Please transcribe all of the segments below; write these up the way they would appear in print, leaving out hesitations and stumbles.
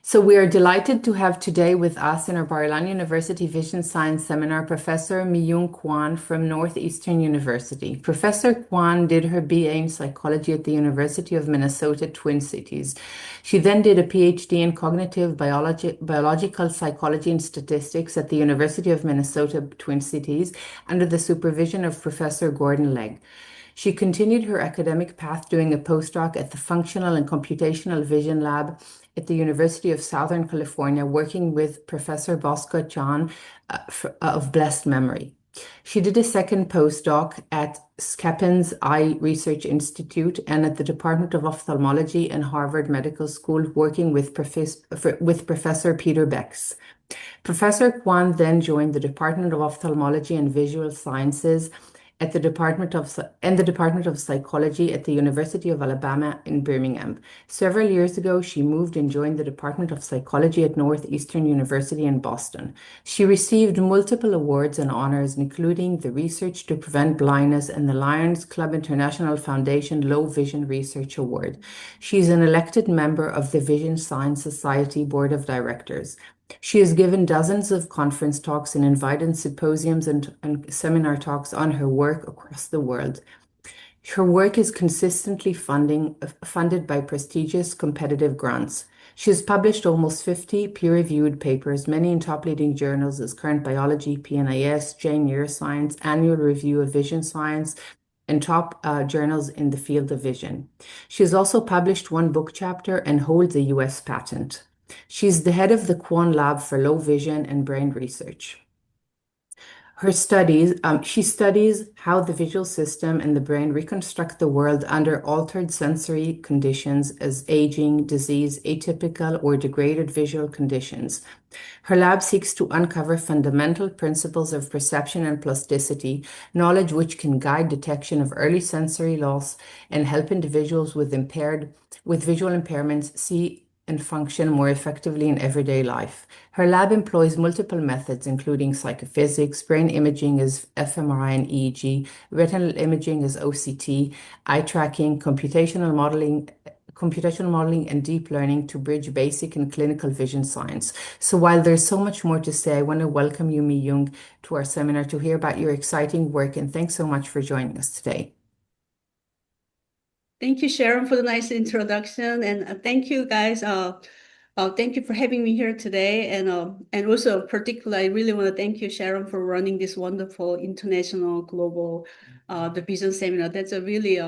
So we are delighted to have today with us in our Bar-Ilan University Vision Science Seminar Professor MiYoung Kwon from Northeastern University. Professor Kwon did her BA in psychology at the University of Minnesota Twin Cities. She then did a PhD in cognitive biological psychology and statistics at the University of Minnesota Twin Cities under the supervision of Professor Gordon Legg. She continued her academic path doing a postdoc at the Functional and Computational Vision Lab at the University of Southern California, working with Professor Bosco Chan of blessed memory. She did a second postdoc at Skepin's Eye Research Institute and at the Department of Ophthalmology and Harvard Medical School, working with Professor Peter Becks. Professor Kwon then joined the Department of Ophthalmology and Visual Sciences at the Department of Psychology at the University of Alabama in Birmingham. Several years ago, she moved and joined the Department of Psychology at Northeastern University in Boston. She received multiple awards and honors, including the Research to Prevent Blindness and the Lions Club International Foundation Low Vision Research Award. She is an elected member of the Vision Science Society Board of Directors. She has given dozens of conference talks and invited symposiums and seminar talks on her work across the world. Her work is consistently funded by prestigious competitive grants. She has published almost 50 peer-reviewed papers, many in top leading journals as Current Biology, PNAS, Jane Neuroscience, Annual Review of Vision Science, and top journals in the field of vision. She has also published one book chapter and holds a U.S. patent. She's the head of the Kwon Lab for Low Vision and Brain Research. She studies how the visual system and the brain reconstruct the world under altered sensory conditions as aging, disease, atypical, or degraded visual conditions. Her lab seeks to uncover fundamental principles of perception and plasticity, knowledge which can guide detection of early sensory loss and help individuals with visual impairments see and function more effectively in everyday life. Her lab employs multiple methods, including psychophysics, brain imaging as fMRI and EEG, retinal imaging as OCT, eye tracking, computational modeling and deep learning to bridge basic and clinical vision science. So while there's so much more to say, I want to welcome you, MiYoung, to our seminar to hear about your exciting work, and thanks so much for joining us today. Thank you, Sharon, for the nice introduction, and thank you, guys. Thank you for having me here today, and also particularly, I really want to thank you, Sharon, for running this wonderful international global the Vision Seminar. That's a really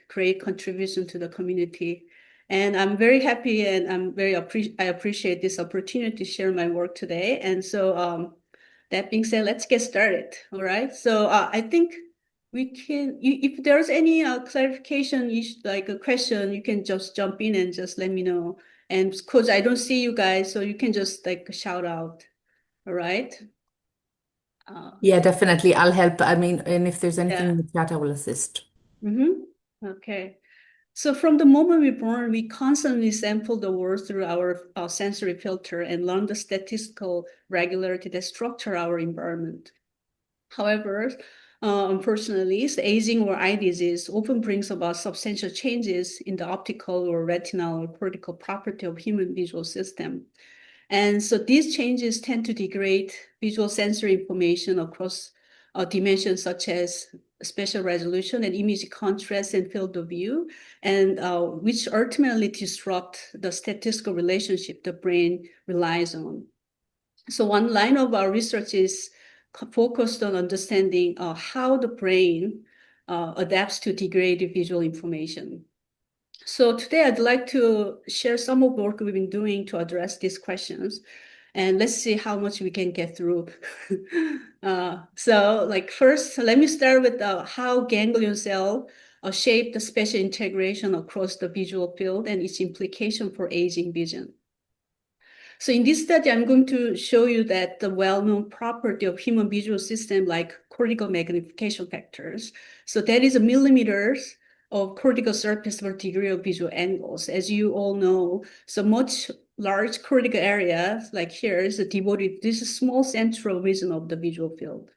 great contribution to the community, and I'm very happy and I appreciate this opportunity to share my work today. And so that being said, let's get started. All right. So I think we can, if there's any clarification, like a question, you can just jump in and just let me know. And because I don't see you guys, so you can just like shout out. All right. Yeah, definitely. I'll help. I mean, and if there's anything in the chat, I will assist. Okay. So from the moment we're born, we constantly sample the world through our sensory filter and learn the statistical regularity that structure our environment. However, unfortunately, aging or eye disease often brings about substantial changes in the optical or retinal or cortical property of human visual system. And so these changes tend to degrade visual sensory information across dimensions such as spatial resolution and image contrast and field of view, and which ultimately disrupt the statistical relationship the brain relies on. So one line of our research is focused on understanding how the brain adapts to degraded visual information. So today I'd like to share some of the work we've been doing to address these questions. And let's see how much we can get through. First, let me start with how ganglion cell shape the spatial integration across the visual field and its implication for aging vision. So in this study, I'm going to show you that the well-known property of human visual system, like cortical magnification factors. So that is millimeters of cortical surface per degree of visual angles. As you all know, so much large cortical area, like here, is devoted to this small central region of the visual field.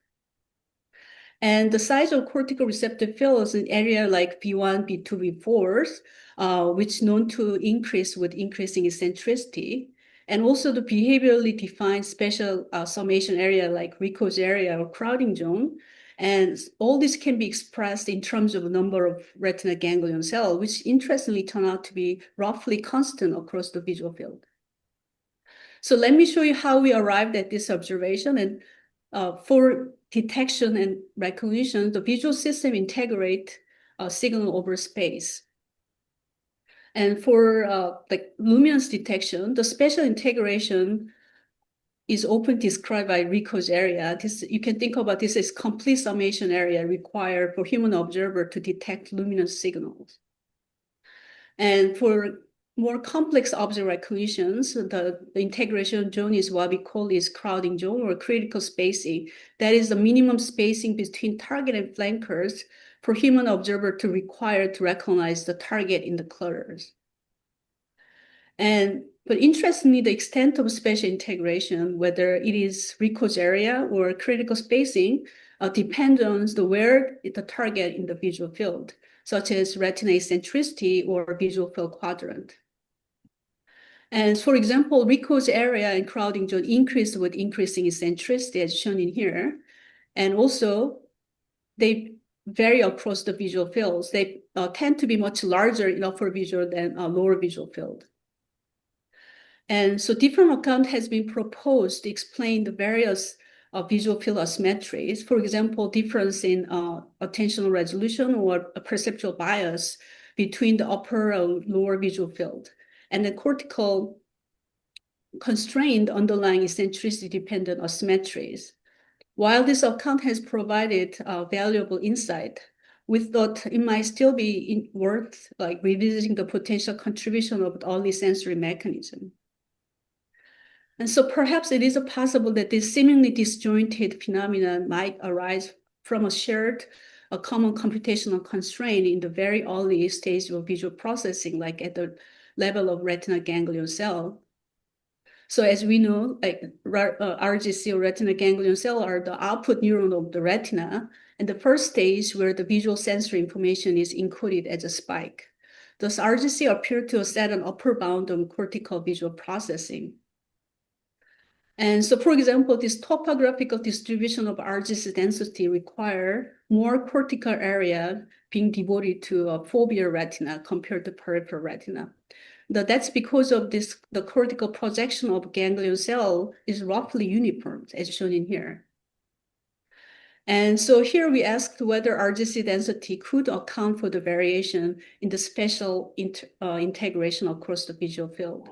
And the size of cortical receptive fields in area like B1, B2, B4, which known to increase with increasing eccentricity. and also the behaviorally defined special summation area like Rico's area or crowding zone. And all this can be expressed in terms of the number of retinal ganglion cells, which interestingly turn out to be roughly constant across the visual field. So let me show you how we arrived at this observation. And for detection and recognition, the visual system integrate signal over space. And for like luminance detection, the spatial integration is often described by Rico's area. This, you can think about this as complete summation area required for human observer to detect luminous signals. And for more complex object recognitions, the integration zone is what we call is crowding zone or critical spacing. That is the minimum spacing between target and flankers for human observer to require to recognize the target in the clutters. But interestingly, the extent of spatial integration, whether it is Rico's area or critical spacing, depends on where the target in the visual field, such as retinal eccentricity or visual field quadrant. And for example, Rico's area and crowding zone increase with increasing eccentricity as shown in here. And also, they vary across the visual fields. They tend to be much larger in upper visual than lower visual field. And so different account has been proposed to explain the various visual field asymmetries. For example, difference in attentional resolution or a perceptual bias between the upper or lower visual field, and the cortical constrained underlying eccentricity dependent asymmetries. While this account has provided valuable insight, we thought it might still be worth like revisiting the potential contribution of the early sensory mechanism. And so perhaps it is possible that this seemingly disjointed phenomenon might arise from a common computational constraint in the very early stage of visual processing, like at the level of retinal ganglion cell. So as we know, like RGC or retinal ganglion cell are the output neuron of the retina, and the first stage where the visual sensory information is encoded as a spike. Thus, RGC appear to set an upper bound on cortical visual processing. And so, for example, this topographical distribution of RGC density require more cortical area being devoted to a foveal retina compared to peripheral retina. That's because of this, the cortical projection of ganglion cell is roughly uniform, as shown in here. And so here we asked whether RGC density could account for the variation in the spatial integration across the visual field.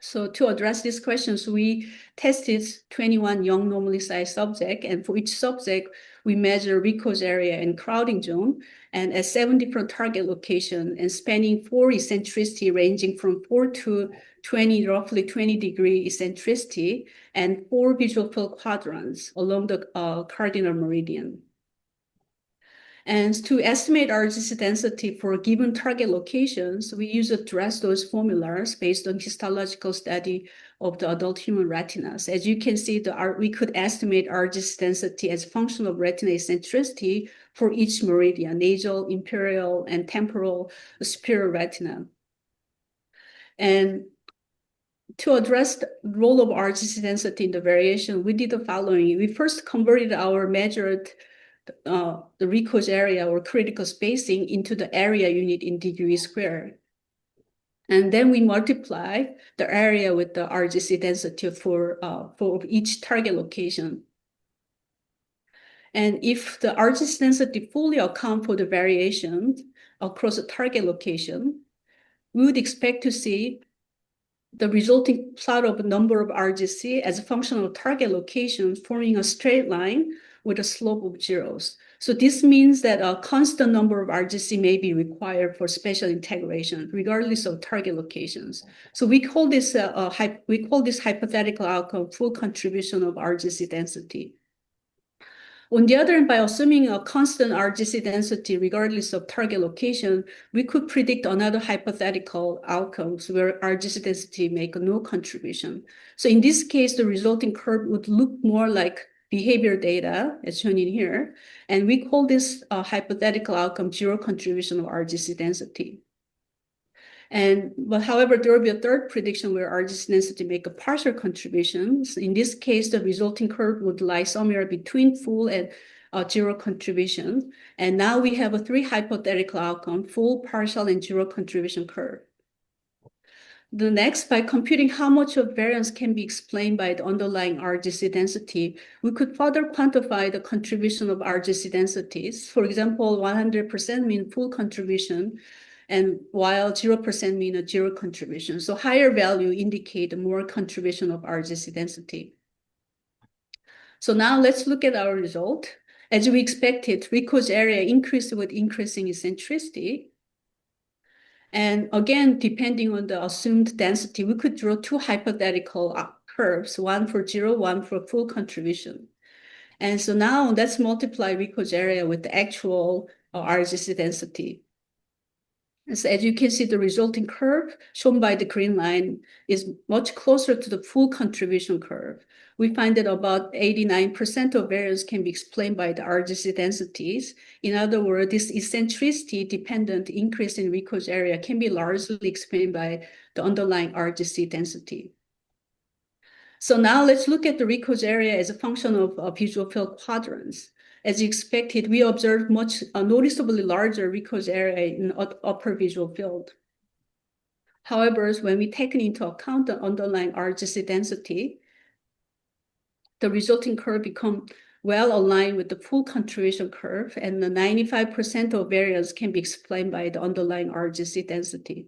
So to address these questions, we tested 21 young normally sized subjects, and for each subject, we measure Rico's area and crowding zone, and at 7 different target locations, and spanning 4 eccentricity ranging from 4 to 20, roughly 20-degree eccentricity, and 4 visual field quadrants along the cardinal meridian. And to estimate RGC density for given target locations, we use those formulas based on histological study of the adult human retinas. As you can see, we could estimate RGC density as a function of retina eccentricity for each meridian, nasal, imperial, and temporal superior retina. And to address the role of RGC density in the variation, we did the following. We first converted our measured the Rico's area or critical spacing into the area unit in degree squared. And then we multiply the area with the RGC density for each target location. And if the RGC density fully account for the variation across a target location, we would expect to see the resulting plot of a number of RGC as a function of target location forming a straight line with a slope of zeros. So this means that a constant number of RGC may be required for spatial integration, regardless of target locations. So we call this hypothetical outcome full contribution of RGC density. On the other hand, by assuming a constant RGC density regardless of target location, we could predict another hypothetical outcomes where RGC density make no contribution. So in this case, the resulting curve would look more like behavior data, as shown in here, and we call this hypothetical outcome zero contribution of RGC density. But however, there will be a third prediction where RGC density make a partial contribution. So in this case, the resulting curve would lie somewhere between full and zero contribution. And now we have a three hypothetical outcome: full, partial, and zero contribution curve. The next, by computing how much of variance can be explained by the underlying RGC density, we could further quantify the contribution of RGC densities. For example, 100% mean full contribution, and while 0% mean a zero contribution. So higher value indicate more contribution of RGC density. So now let's look at our result. As we expected, Rico's area increased with increasing eccentricity. And again, depending on the assumed density, we could draw two hypothetical curves, one for zero, one for full contribution. And so now let's multiply Rico's area with the actual RGC density. And so as you can see, the resulting curve shown by the green line is much closer to the full contribution curve. We find that about 89% of variance can be explained by the RGC densities. In other words, this eccentricity-dependent increase in Rico's area can be largely explained by the underlying RGC density. So now let's look at the Rico's area as a function of visual field quadrants. As expected, we observed much noticeably larger Rico's area in upper visual field. However, when we take into account the underlying RGC density, the resulting curve becomes well aligned with the full contribution curve, and the 95% of variance can be explained by the underlying RGC density.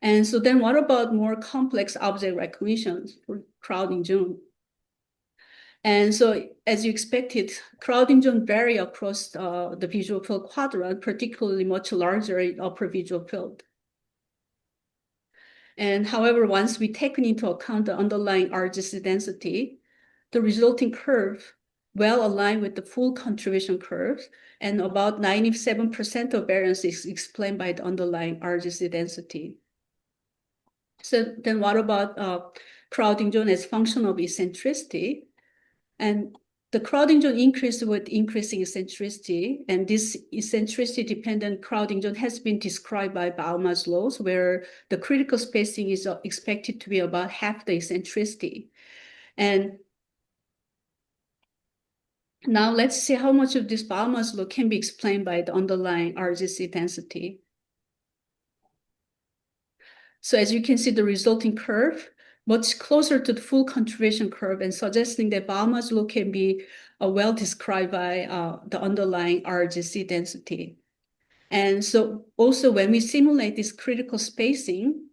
And so then what about more complex object recognition for crowding zone? And so as you expected, crowding zone vary across the visual field quadrant, particularly much larger in upper visual field. And however, once we take into account the underlying RGC density, the resulting curve well aligned with the full contribution curve, and about 97% of variance is explained by the underlying RGC density. So then what about crowding zone as function of eccentricity? And the crowding zone increased with increasing eccentricity, and this eccentricity-dependent crowding zone has been described by Bauman's laws, where the critical spacing is expected to be about half the eccentricity. And now let's see how much of this Bauman's law can be explained by the underlying RGC density. So as you can see, the resulting curve much closer to the full contribution curve, and suggesting that Bauman's law can be well described by the underlying RGC density. And so also when we simulate this critical spacing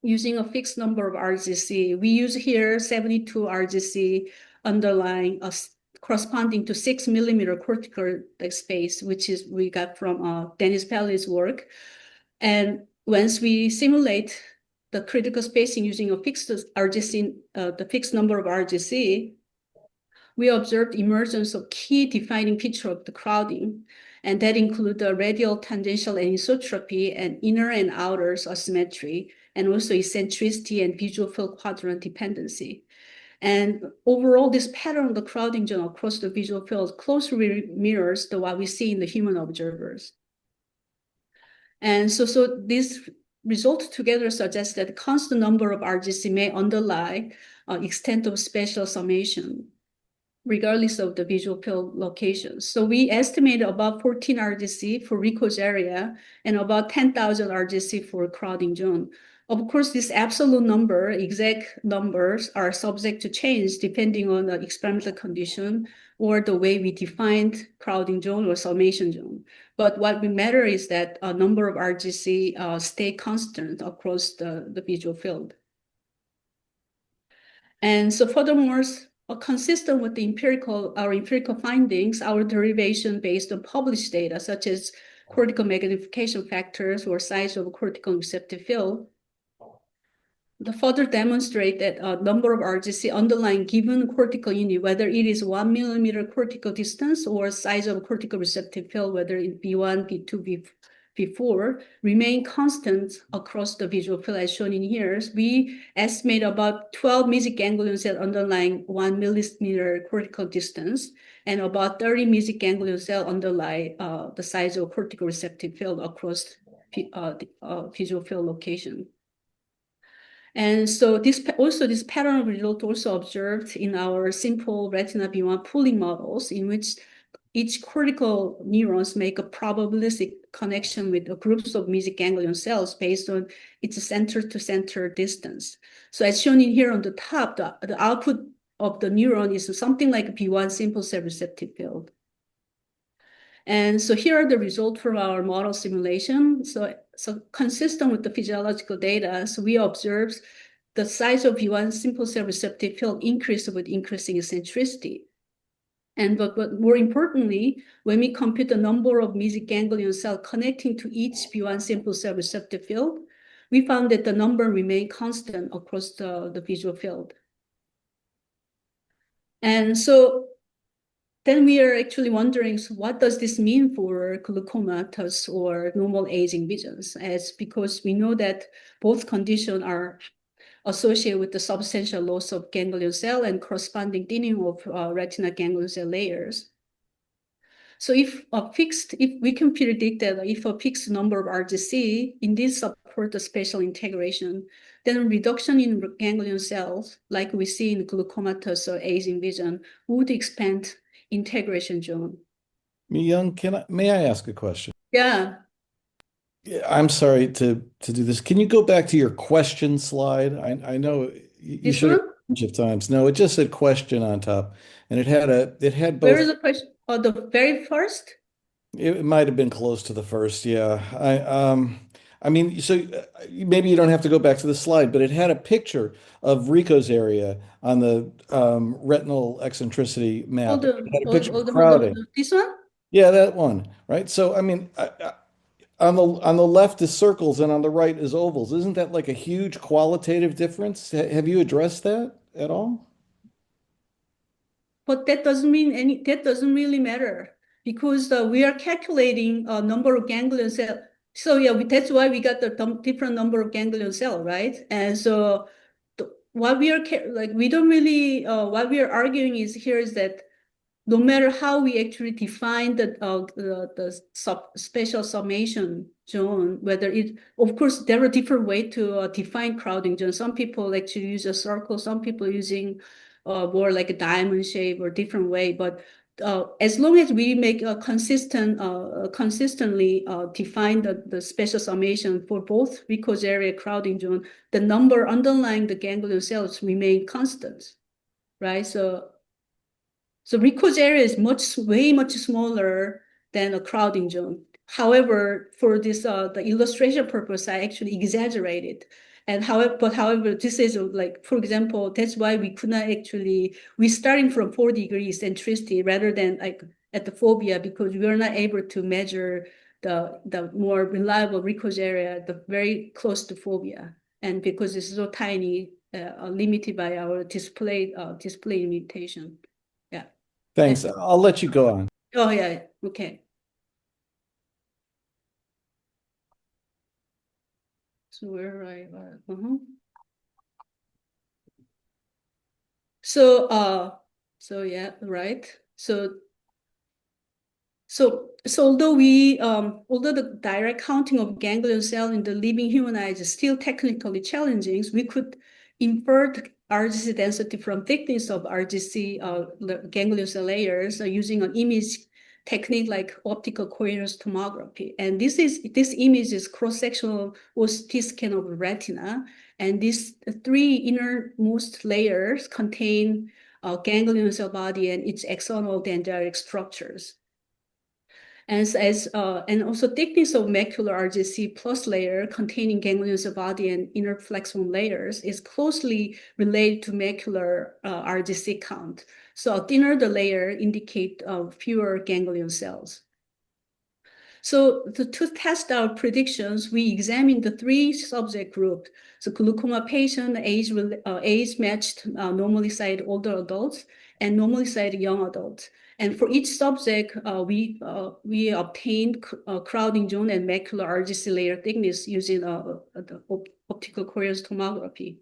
using a fixed number of RGC, we use here 72 RGC underlying corresponding to 6 millimeter cortical space, which is we got from Dennis Pelly's work. And once we simulate the critical spacing using a fixed RGC, the fixed number of RGC, we observed emergence of key defining feature of the crowding, and that include the radial tangential anisotropy and inner and outer asymmetry, and also eccentricity and visual field quadrant dependency. And overall, this pattern of the crowding zone across the visual field closely mirrors what we see in the human observers. And so these results together suggest that the constant number of RGC may underlie extent of spatial summation, regardless of the visual field locations. So we estimate about 14 RGC for Rico's area and about 10,000 RGC for crowding zone. Of course, this absolute number, exact numbers, are subject to change depending on the experimental condition or the way we defined crowding zone or summation zone. But what we matter is that a number of RGC stay constant across the visual field. And so furthermore, consistent with our empirical findings, our derivation based on published data, such as cortical magnification factors or size of cortical receptive field, the further demonstrate that a number of RGC underlying given cortical unit, whether it is 1 millimeter cortical distance or size of cortical receptive field, whether it be B1, B2, B4, remain constant across the visual field as shown in here. We estimate about 12 mesoc ganglion cells underlying 1 millimeter cortical distance, and about 30 mesoc ganglion cells underlie the size of cortical receptive field across visual field location. And so this pattern of result also observed in our simple retina B1 pooling models, in which each cortical neurons make a probabilistic connection with groups of music ganglion cells based on its center-to-center distance. So as shown in here on the top, the output of the neuron is something like B1 simple cell receptive field. And so here are the results from our model simulation. So consistent with the physiological data, so we observed the size of B1 simple cell receptive field increased with increasing eccentricity. And but more importantly, when we compute the number of music ganglion cells connecting to each B1 simple cell receptive field, we found that the number remained constant across the visual field. And so then we are actually wondering, so what does this mean for glaucomatous or normal aging visions? Because we know that both conditions are associated with the substantial loss of ganglion cell and corresponding thinning of retinal ganglion cell layers. So if we can predict that if a fixed number of RGC indeed support the spatial integration, then reduction in ganglion cells, like we see in glaucomatous or aging vision, would expand integration zone. MiYoung, may I ask a question? Yeah. I'm sorry to do this. Can you go back to your question slide? I know you This should have one? a bunch of times. No, it just said question on top, and it had Where is both. the question? Oh, the very first? It might have been close to the first. Yeah. I mean, so maybe you don't have to go back to the slide, but it had a picture of Rico's area on the retinal eccentricity map. It had a picture of Hold crowding. on. This one? Yeah, that one, right? So I mean, on the left is circles and on the right is ovals. Isn't that like a huge qualitative difference? Have you addressed that at all? But that doesn't really matter because we are calculating a number of ganglion cells. So yeah, that's why we got the different number of ganglion cell, right? And so what we are we don't really what we are arguing is that no matter how we actually define the spatial summation zone, whether it, of course, there are different ways to define crowding zone. Some people actually use a circle, some people using more like a diamond shape or different way. But as long as we make a consistently define the spatial summation for both Rico's area crowding zone, the number underlying the ganglion cells remain constant, right? So Rico's area is way much smaller than a crowding zone. However, for this the illustration purpose, I actually exaggerated. And however, this is like, for example, that's why we could not actually, we starting from 4 degrees centricity rather than like at the fovea, because we are not able to measure the more reliable Rico's area, the very close to fovea. And because it's so tiny, limited by our display limitation. Yeah. Thanks. I'll let you go on. Oh, yeah. Okay. So where I so yeah, right. So although the direct counting of ganglion cell in the living human eye is still technically challenging, we could infer RGC density from thickness of RGC ganglion cell layers using an image technique like optical coherence tomography. And this image is cross-sectional OCT scan of the retina, and these three innermost layers contain ganglion cell body and its axonal dendritic structures. And also thickness of macular RGC plus layer containing ganglion cell body and inner flexome layers is closely related to macular RGC count. So thinner the layer indicate fewer ganglion cells. So to test our predictions, we examined the three subject groups. So glaucoma patient, age matched normally sighted older adults, and normally sighted young adults. And for each subject, we obtained crowding zone and macular RGC layer thickness using the optical coherence tomography.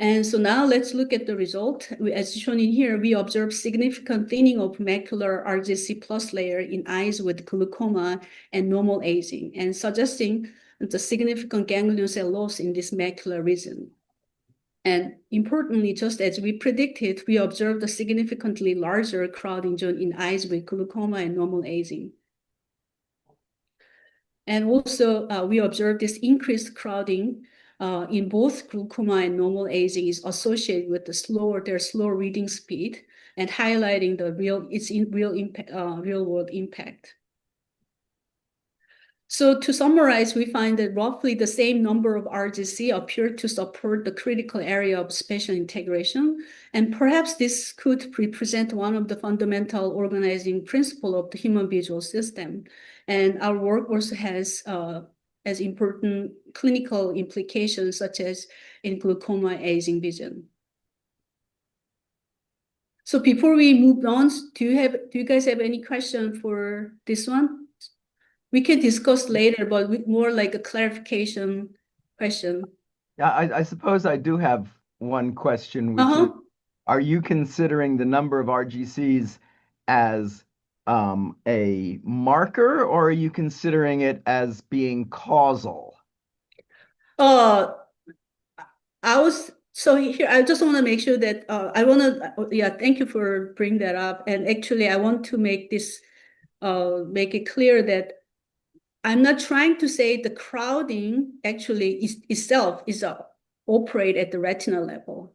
And so now let's look at the result. As shown in here, we observe significant thinning of macular RGC plus layer in eyes with glaucoma and normal aging, and suggesting the significant ganglion cell loss in this macular region. And importantly, just as we predicted, we observed a significantly larger crowding zone in eyes with glaucoma and normal aging. And also, we observed this increased crowding in both glaucoma and normal aging is associated with their slower reading speed and highlighting real world impact. So to summarize, we find that roughly the same number of RGC appear to support the critical area of spatial integration, and perhaps this could represent one of the fundamental organizing principles of the human visual system. And our work also has important clinical implications, such as in glaucoma aging vision. So before we move on, do you guys have any question for this one? We can discuss later, but with more like a clarification question. Yeah, I suppose I do have one question, which is, are you considering the number of RGCs as a marker, or are you considering it as being causal? So here, I just want to make sure that thank you for bringing that up. And actually, I want to make it clear that I'm not trying to say the crowding actually itself is operate at the retinal level.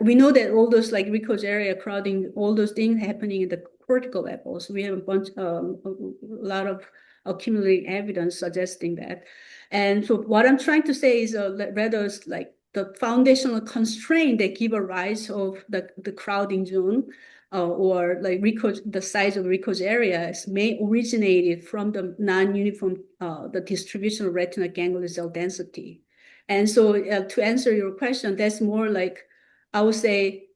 We know that all those like Rico's area crowding, all those things happening at the cortical level. So we have a lot of accumulating evidence suggesting that. And so what I'm trying to say is rather like the foundational constraint that give a rise of the crowding zone or like the size of Rico's areas may originated from the non-uniform, the distribution of retinal ganglion cell density. And so to answer your question, that's more like, I would say,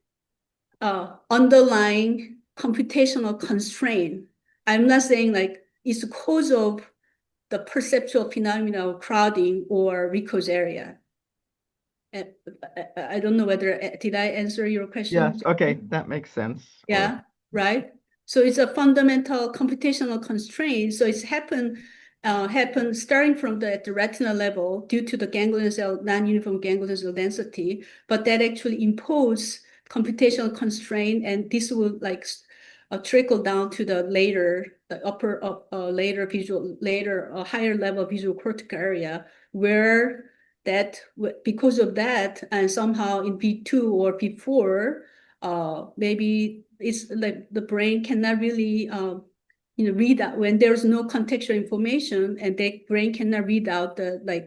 underlying computational constraint. I'm not saying like it's cause of the perceptual phenomena of crowding or Rico's area. I don't know whether, did I answer your question? Yes, okay, that makes sense. Yeah, right. So it's a fundamental computational constraint. So it's happened starting from the retinal level due to the ganglion cell, non-uniform ganglion cell density, but that actually impose computational constraint, and this will like trickle down to the higher level visual cortical area, where that because of that, and somehow in P2 or P4, maybe it's like the brain cannot really read out when there's no contextual information, and the brain cannot read out the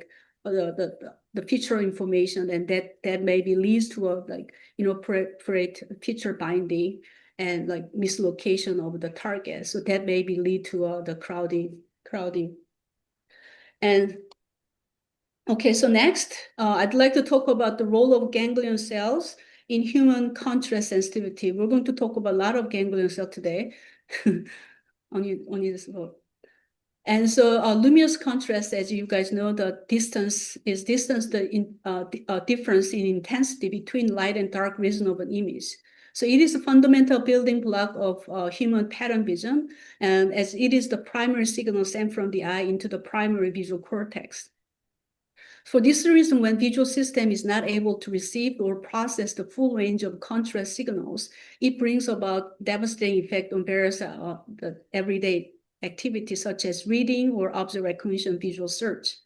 feature information, and that maybe leads to a like inappropriate feature binding and like mislocation of the target. So that maybe lead to the crowding. And okay, so next, I'd like to talk about the role of ganglion cells in human contrast sensitivity. We're going to talk about a lot of ganglion cells today. Only this vote. And so luminous contrast, as you guys know, the difference in intensity between light and dark region of an image. So it is a fundamental building block of human pattern vision, and as it is the primary signal sent from the eye into the primary visual cortex. For this reason, when visual system is not able to receive or process the full range of contrast signals, it brings about devastating effect on various the everyday activities such as reading or object recognition, visual search.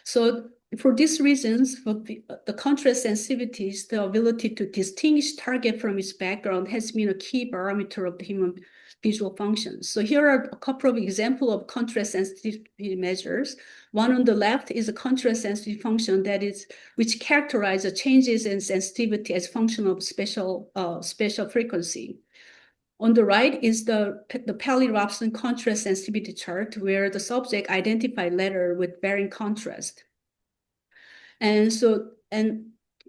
So for these reasons, for the contrast sensitivities, the ability to distinguish target from its background has been a key parameter of the human visual functions. So here are a couple of examples of contrast sensitivity measures. One on the left is a contrast sensitivity function which characterizes changes in sensitivity as function of spatial frequency. On the right is the Pally-Robson contrast sensitivity chart, where the subject identified letter with varying contrast. And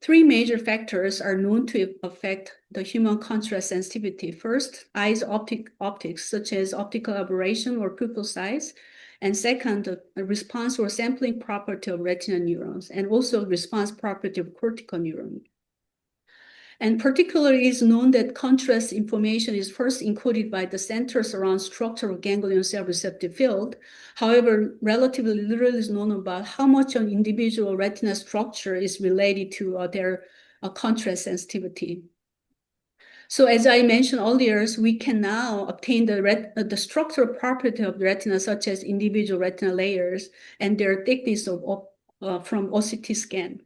three major factors are known to affect the human contrast sensitivity. First, eyes optics, such as optical aberration or pupil size. And second, the response or sampling property of retinal neurons, and also response property of cortical neuron. And particularly, it's known that contrast information is first encoded by the centers around structure of ganglion cell receptive field. However, relatively little is known about how much an individual retina structure is related to their contrast sensitivity. So as I mentioned earlier, we can now obtain the structural property of the retina, such as individual retinal layers and their thickness from OCT scan.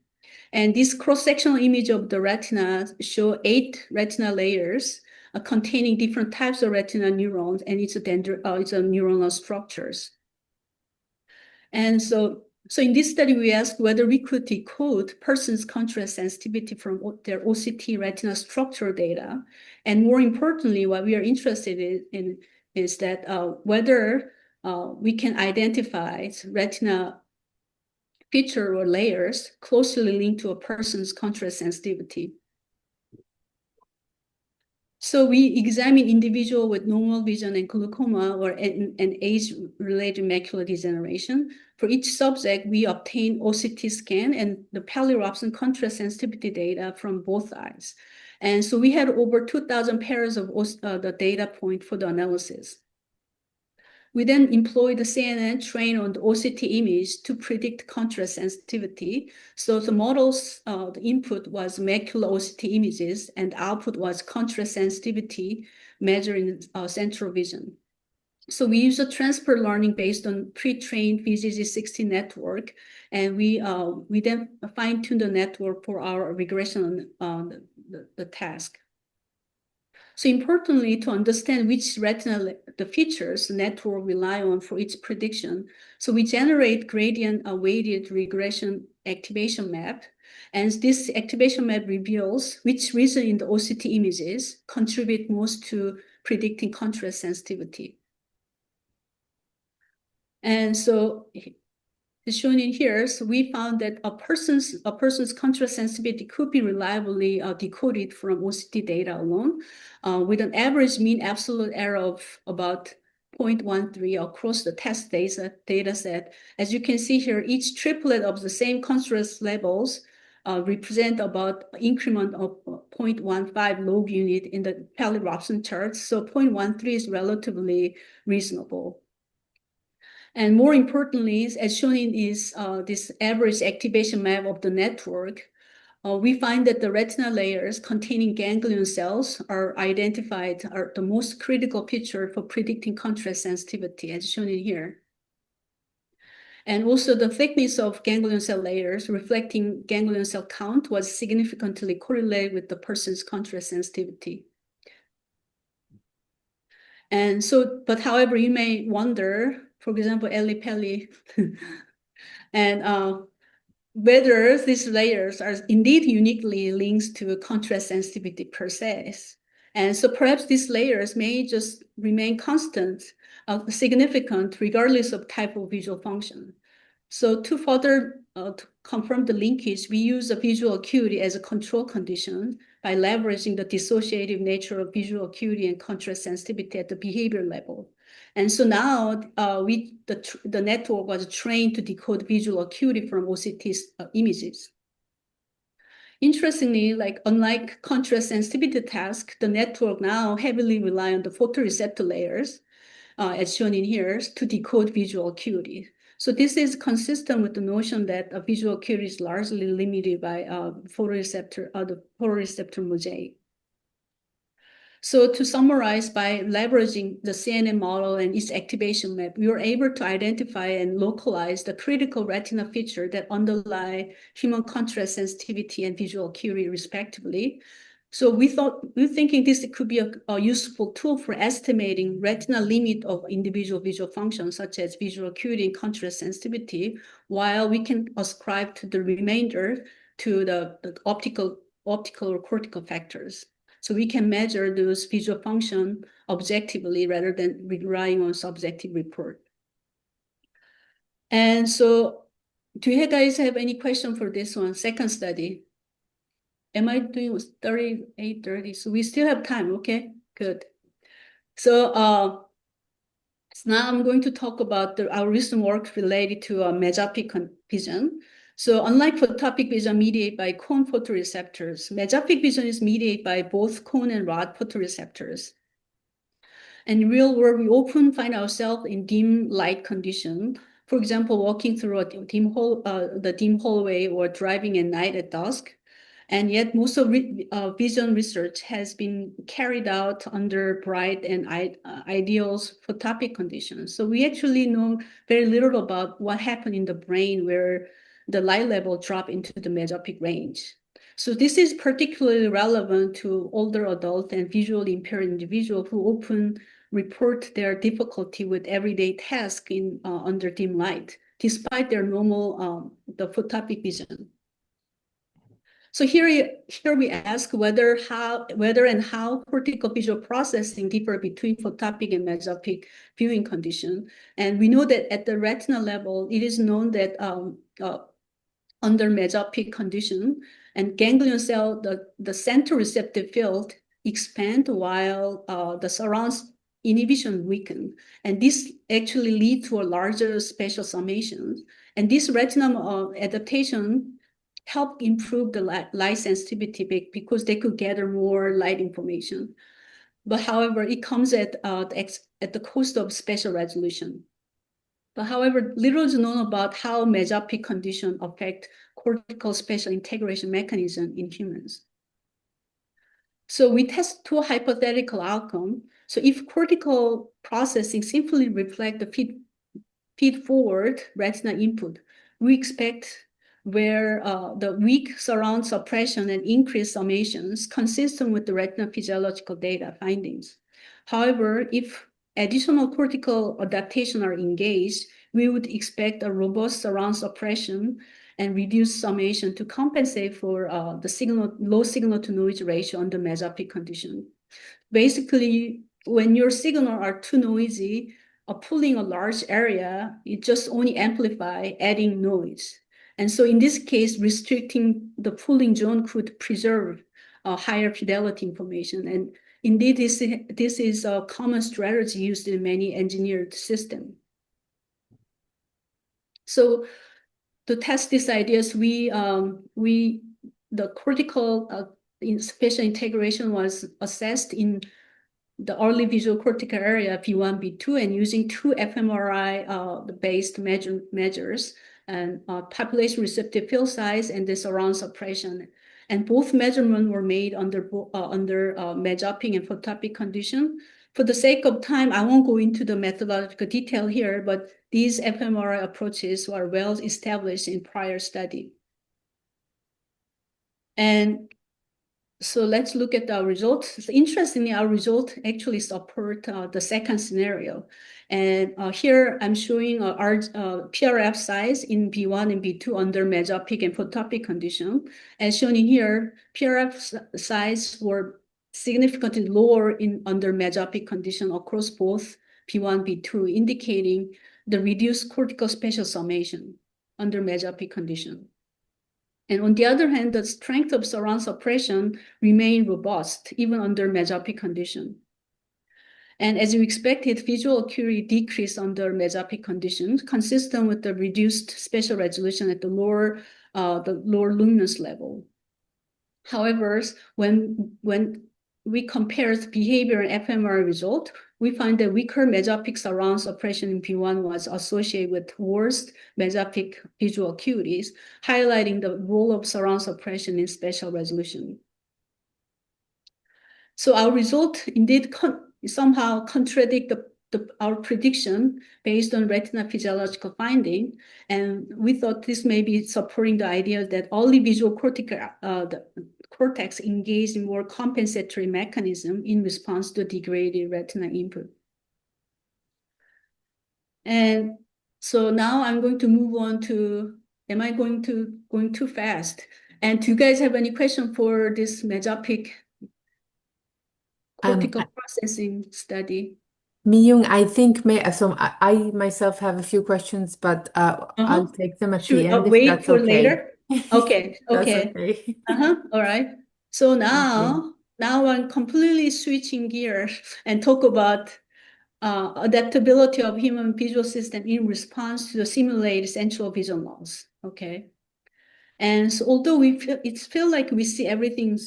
And this cross-sectional image of the retina show 8 retinal layers containing different types of retinal neurons, and it's a neuronal structures. And so in this study, we asked whether we could decode persons' contrast sensitivity from their OCT retina structure data. And more importantly, what we are interested in is that whether we can identify retina feature or layers closely linked to a person's contrast sensitivity. So we examine individual with normal vision and glaucoma or an age-related macular degeneration. For each subject, we obtain OCT scan and the polyrobson contrast sensitivity data from both eyes. And so we had over 2,000 pairs of the data point for the analysis. We then employed the CNN trained on the OCT image to predict contrast sensitivity. So the model's the input was macular OCT images and output was contrast sensitivity measuring central vision. So we use a transfer learning based on pre-trained VGG16 network, and we then fine-tune the network for our regression on the task. So importantly, to understand which retinal the features the network rely on for each prediction, so we generate gradient weighted regression activation map, and this activation map reveals which region in the OCT images contribute most to predicting contrast sensitivity. And so as shown in here, so we found that a person's contrast sensitivity could be reliably decoded from OCT data alone, with an average mean absolute error of about 0.13 across the test data set. As you can see here, each triplet of the same contrast levels represent about increment of 0.15 log unit in the polyrobson charts. So 0.13 is relatively reasonable. And more importantly, as shown in this average activation map of the network, we find that the retinal layers containing ganglion cells are identified are the most critical feature for predicting contrast sensitivity, as shown in here. And also the thickness of ganglion cell layers reflecting ganglion cell count was significantly correlated with the person's contrast sensitivity. And so, but however, you may wonder, for example, Ellie Pelli, and whether these layers are indeed uniquely linked to contrast sensitivity per se. And so perhaps these layers may just remain constant, significant, regardless of type of visual function. So to further to confirm the linkage, we use a visual acuity as a control condition by leveraging the dissociative nature of visual acuity and contrast sensitivity at the behavior level. And so now the network was trained to decode visual acuity from OCT images. Interestingly, unlike contrast sensitivity task, the network now heavily rely on the photoreceptor layers, as shown in here, to decode visual acuity. So this is consistent with the notion that a visual acuity is largely limited by the photoreceptor mosaic. So to summarize, by leveraging the CNN model and its activation map, we were able to identify and localize the critical retina feature that underlie human contrast sensitivity and visual acuity, respectively. So we're thinking this could be a useful tool for estimating retinal limit of individual visual functions, such as visual acuity and contrast sensitivity, while we can ascribe to the remainder to the optical or cortical factors. So we can measure those visual function objectively rather than relying on subjective report. And so do you guys have any question for this one, second study? Am I doing 8:30? So we still have time, okay? Good. So So now I'm going to talk about our recent work related to mesopic vision. So unlike photopic vision mediated by cone photoreceptors, mesopic vision is mediated by both cone and rod photoreceptors. And in real world, we often find ourselves in dim light condition. For example, walking through the dim hallway or driving at night at dusk. And yet most of vision research has been carried out under bright and ideal photopic conditions. So we actually know very little about what happened in the brain where the light level drop into the mesopic range. So this is particularly relevant to older adult and visually impaired individuals who often report their difficulty with everyday tasks in under dim light, despite their normal the photopic vision. So here we ask whether and how cortical visual processing differ between photopic and mesopic viewing condition. And we know that at the retinal level, it is known that under mesopic condition and ganglion cell, the central receptive field expand while the surrounds inhibition weaken. And this actually leads to a larger spatial summation. And this retinal adaptation help improve the light sensitivity because they could gather more light information. But however, it comes at the cost of spatial resolution. But however, little is known about how mesopic conditions affect cortical spatial integration mechanism in humans. So we test two hypothetical outcomes. So if cortical processing simply reflect the feed-forward retinal input, we expect where the weak surround suppression and increased summations consistent with the retinal physiological data findings. However, if additional cortical adaptation are engaged, we would expect a robust surround suppression and reduced summation to compensate for the low signal to noise ratio under mesopic condition. Basically, when your signal are too noisy, pulling a large area, it just only amplify adding noise. And so in this case, restricting the pulling zone could preserve higher fidelity information. And indeed, this is a common strategy used in many engineered systems. So to test these ideas, the cortical spatial integration was assessed in the early visual cortical area V1, V2, and using two fMRI-based measures and population receptive field size and the surround suppression. And both measurements were made under mesopic and photopic condition. For the sake of time, I won't go into the methodological detail here, but these fMRI approaches were well established in prior study. And so let's look at our results. Interestingly, our results actually support the second scenario. And here I'm showing our PRF size in B1 and B2 under mesopic and photopic condition. As shown in here, PRF size were significantly lower under mesopic condition across both B1, B2, indicating the reduced cortical spatial summation under mesopic condition. And on the other hand, the strength of surround suppression remained robust, even under mesopic condition. And as you expected, visual acuity decreased under mesopic conditions, consistent with the reduced spatial resolution at the lower luminance level. However, when we compared behavior and fMRI result, we find that weaker mesopic surround suppression in P1 was associated with worse mesopic visual acuities, highlighting the role of surround suppression in spatial resolution. So our result indeed somehow contradict our prediction based on retinal physiological finding, and we thought this may be supporting the idea that early visual cortex engaged in more compensatory mechanism in response to degraded retinal input. And so now I'm going to move on to, am I going too fast? And do you guys have any question for this mesopic cortical processing study? MiYoung, I think I myself have a few questions, but I'll take them at Should the end if wait that's for okay. later? Okay, That's okay. okay. All right. So now I'm completely switching gears and talk about adaptability of human visual system in response to the simulated central vision loss. Okay. And so although it feels like we see everything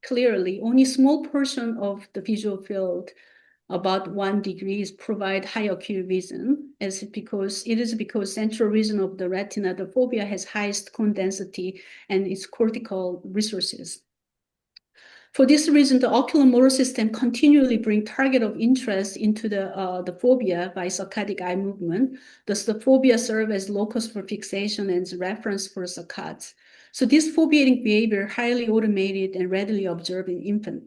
clearly, only a small portion of the visual field, about 1 degree, provide high ocular vision, because central region of the retina, the fovea, has highest cone density and its cortical resources. For this reason, the oculomotor system continually bring target of interest into the fovea by saccadic eye movement. Thus, the fovea serve as locus for fixation and reference for saccades. So this foveating behavior highly automated and readily observed in infant.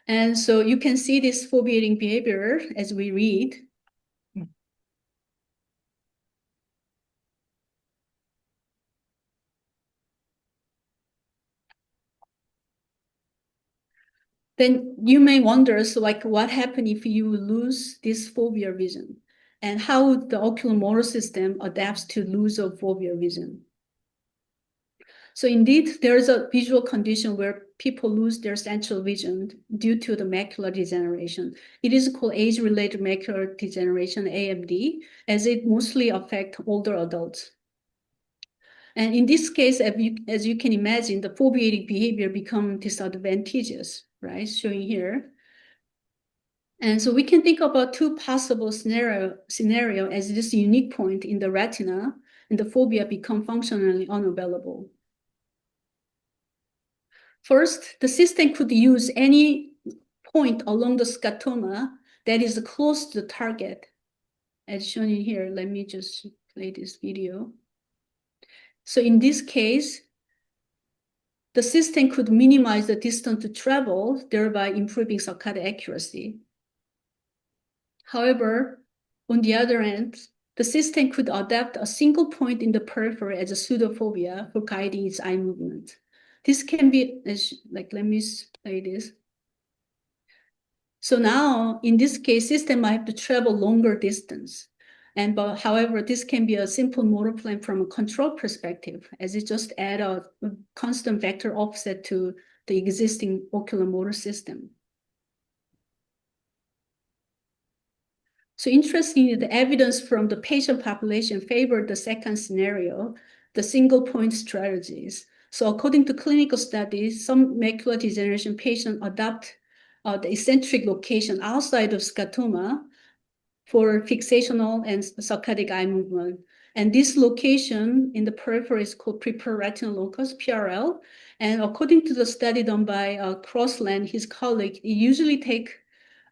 And so you can see this foveating behavior as we read. Then you may wonder, so like what happens if you lose this fovea vision? And how the oculomotor system adapts to loss of fovea vision? So indeed, there is a visual condition where people lose their central vision due to the macular degeneration. It is called age-related macular degeneration, AMD, as it mostly affects older adults. And in this case, as you can imagine, the foveating behavior becomes disadvantageous, right? Showing here. And so we can think about two possible scenario as this unique point in the retina and the fovea become functionally unavailable. First, the system could use any point along the scotoma that is close to the target. As shown in here, let me just play this video. So in this case, the system could minimize the distance to travel, thereby improving saccade accuracy. However, on the other hand, the system could adapt a single point in the periphery as a pseudofovea for guiding its eye movement. This can be, let me play this. So now, in this case, system might have to travel longer distance. However, this can be a simple motor plan from a control perspective, as it just add a constant vector offset to the existing oculomotor system. So interestingly, the evidence from the patient population favored the second scenario, the single point strategies. So according to clinical studies, some macular degeneration patients adopt the eccentric location outside of scotoma for fixational and saccadic eye movement. And this location in the periphery is called preferred retinal locus, PRL. And according to the study done by Crossland, his colleague, it usually take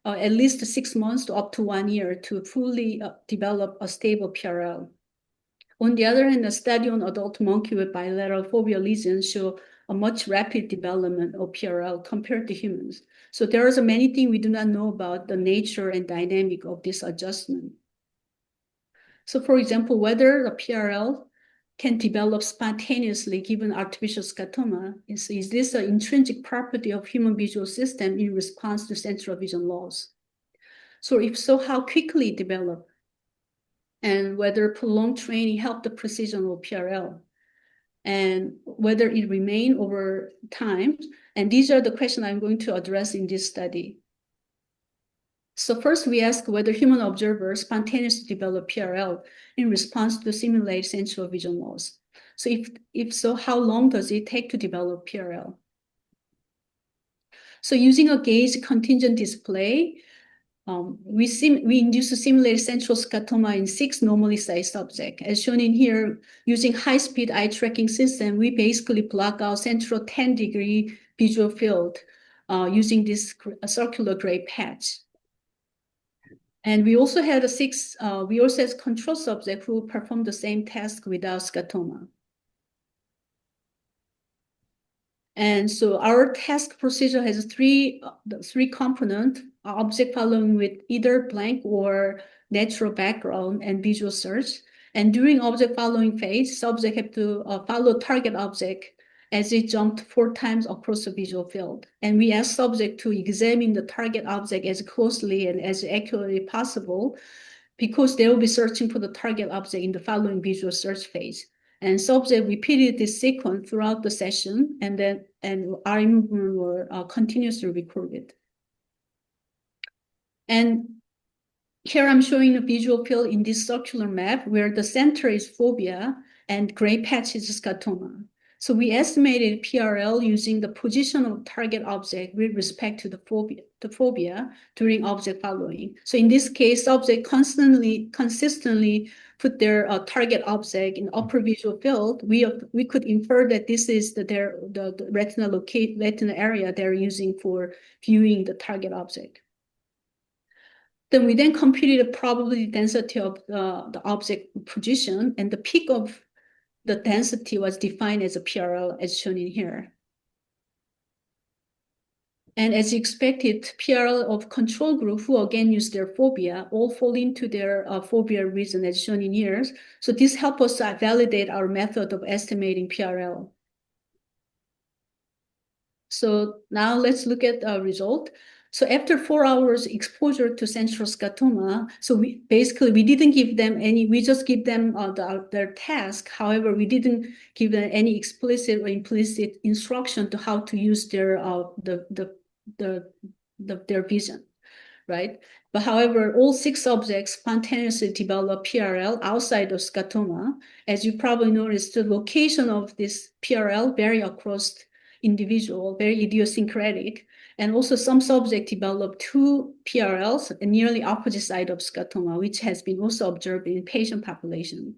at least 6 months to up to 1 year to fully develop a stable PRL. On the other hand, a study on adult monkey with bilateral foveal lesions show a much rapid development of PRL compared to humans. So there are many things we do not know about the nature and dynamic of this adjustment. So for example, whether the PRL can develop spontaneously given artificial scotoma, is this an intrinsic property of human visual system in response to central vision loss? So if so, how quickly it develop? And whether prolonged training helped the precision of PRL? And whether it remain over time. And these are the questions I'm going to address in this study. So first we ask whether human observers spontaneously develop PRL in response to simulated central vision loss. So if so, how long does it take to develop PRL? So using a gaze contingent display, we induce a simulated central scotoma in 6 normally sized subjects. As shown in here, using high-speed eye tracking system, we basically block out central 10-degree visual field using this circular gray patch. And we also had we also had control subject who performed the same task without scotoma. And so our task procedure has three components: object following with either blank or natural background and visual search. And during object following phase, subject have to follow target object as it jumped 4 times across the visual field. And we ask subject to examine the target object as closely and as accurately possible, because they will be searching for the target object in the following visual search phase. And subject repeated this sequence throughout the session, and eye movement were continuously recorded. And Here I'm showing a visual field in this circular map where the center is fovea and gray patch is scotoma. So we estimated PRL using the position of target object with respect to the fovea during object following. So in this case, subject consistently put their target object in upper visual field. We could infer that this is the retinal area they're using for viewing the target object. Then we computed the probability density of the object position, and the peak of the density was defined as a PRL as shown in here. And as expected, PRL of control group, who again use their fovea, all fall into their fovea region as shown in here. So this helps us validate our method of estimating PRL. So now let's look at the result. So after 4 hours exposure to central scotoma, so we didn't give them any, we just give them their task. However, we didn't give them any explicit or implicit instruction to how to use their their vision, right? But however, all 6 subjects spontaneously developed PRL outside of scotoma. As you probably noticed, the location of this PRL vary across individual, very idiosyncratic. And also some subjects developed 2 PRLs and nearly opposite side of scotoma, which has been also observed in patient population.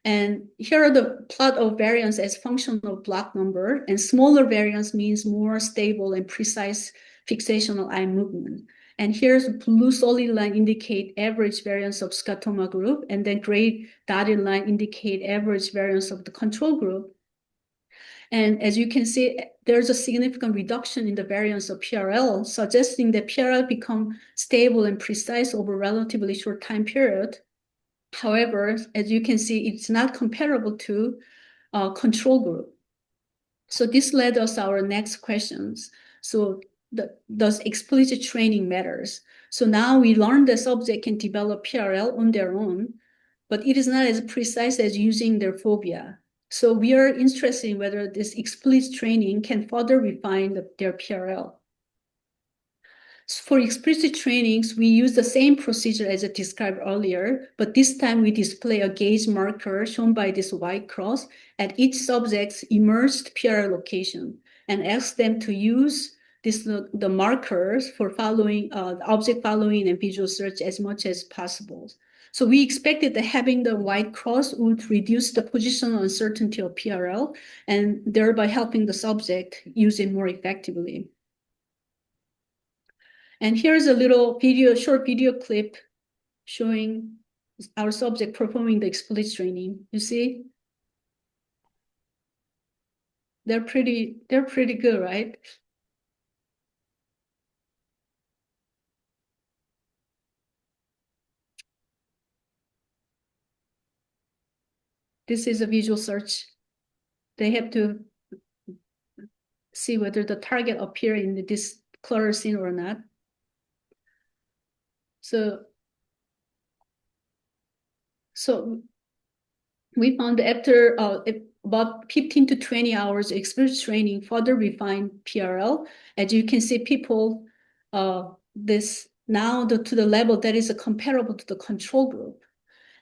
And here are the plot of variance as function of block number, and smaller variance means more stable and precise fixation of eye movement. And here's blue solid line indicate average variance of scotoma group, and then gray dotted line indicate average variance of the control group. And as you can see, there's a significant reduction in the variance of PRL, suggesting that PRL become stable and precise over a relatively short time period. However, as you can see, it's not comparable to control group. So this led us our next questions. So does explicit training matters? So now we learned the subject can develop PRL on their own, but it is not as precise as using their fovea. So we are interested in whether this explicit training can further refine their PRL. So for explicit trainings, we use the same procedure as I described earlier, but this time we display a gauge marker shown by this white cross at each subject's immersed PRL location and ask them to use the markers for following the object following and visual search as much as possible. So we expected that having the white cross would reduce the positional uncertainty of PRL and thereby helping the subject use it more effectively. And here's a little short video clip showing our subject performing the explicit training. You see? They're pretty good, right? This is a visual search. They have to see whether the target appear in this clutter scene or not. So we found that after about 15 to 20 hours experience training, further refined PRL. As you can see, people to the level that is comparable to the control group.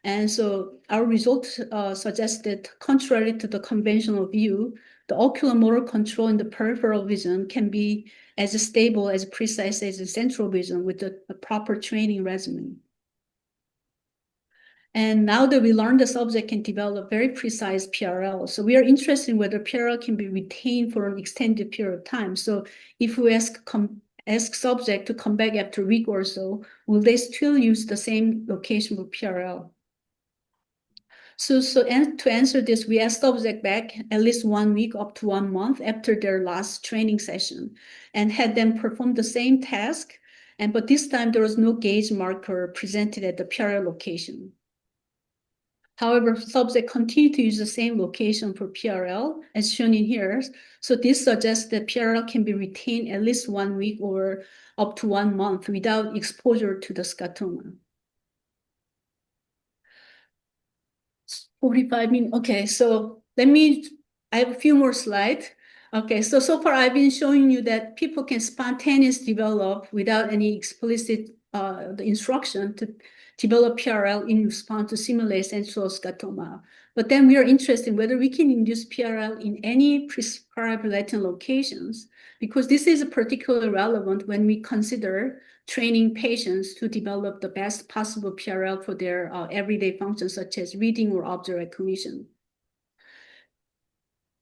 And so our results suggested, contrary to the conventional view, the oculomotor control in the peripheral vision can be as stable, as precise as the central vision with a proper training regimen. And now that we learned the subject can develop very precise PRL, so we are interested in whether PRL can be retained for an extended period of time. So if we ask subject to come back after a week or so, will they still use the same location for PRL? So to answer this, we asked subject back at least 1 week up to 1 month after their last training session and had them perform the same task. But this time there was no gauge marker presented at the PRL location. However, subject continued to use the same location for PRL as shown in here. So this suggests that PRL can be retained at least 1 week or up to 1 month without exposure to the scotoma. 45 minutes. Okay, so I have a few more slides. Okay, so far I've been showing you that people can spontaneously develop without any explicit the instruction to develop PRL in response to simulate central scotoma. But then we are interested in whether we can induce PRL in any prescribed retinal locations, because this is particularly relevant when we consider training patients to develop the best possible PRL for their everyday functions, such as reading or object recognition.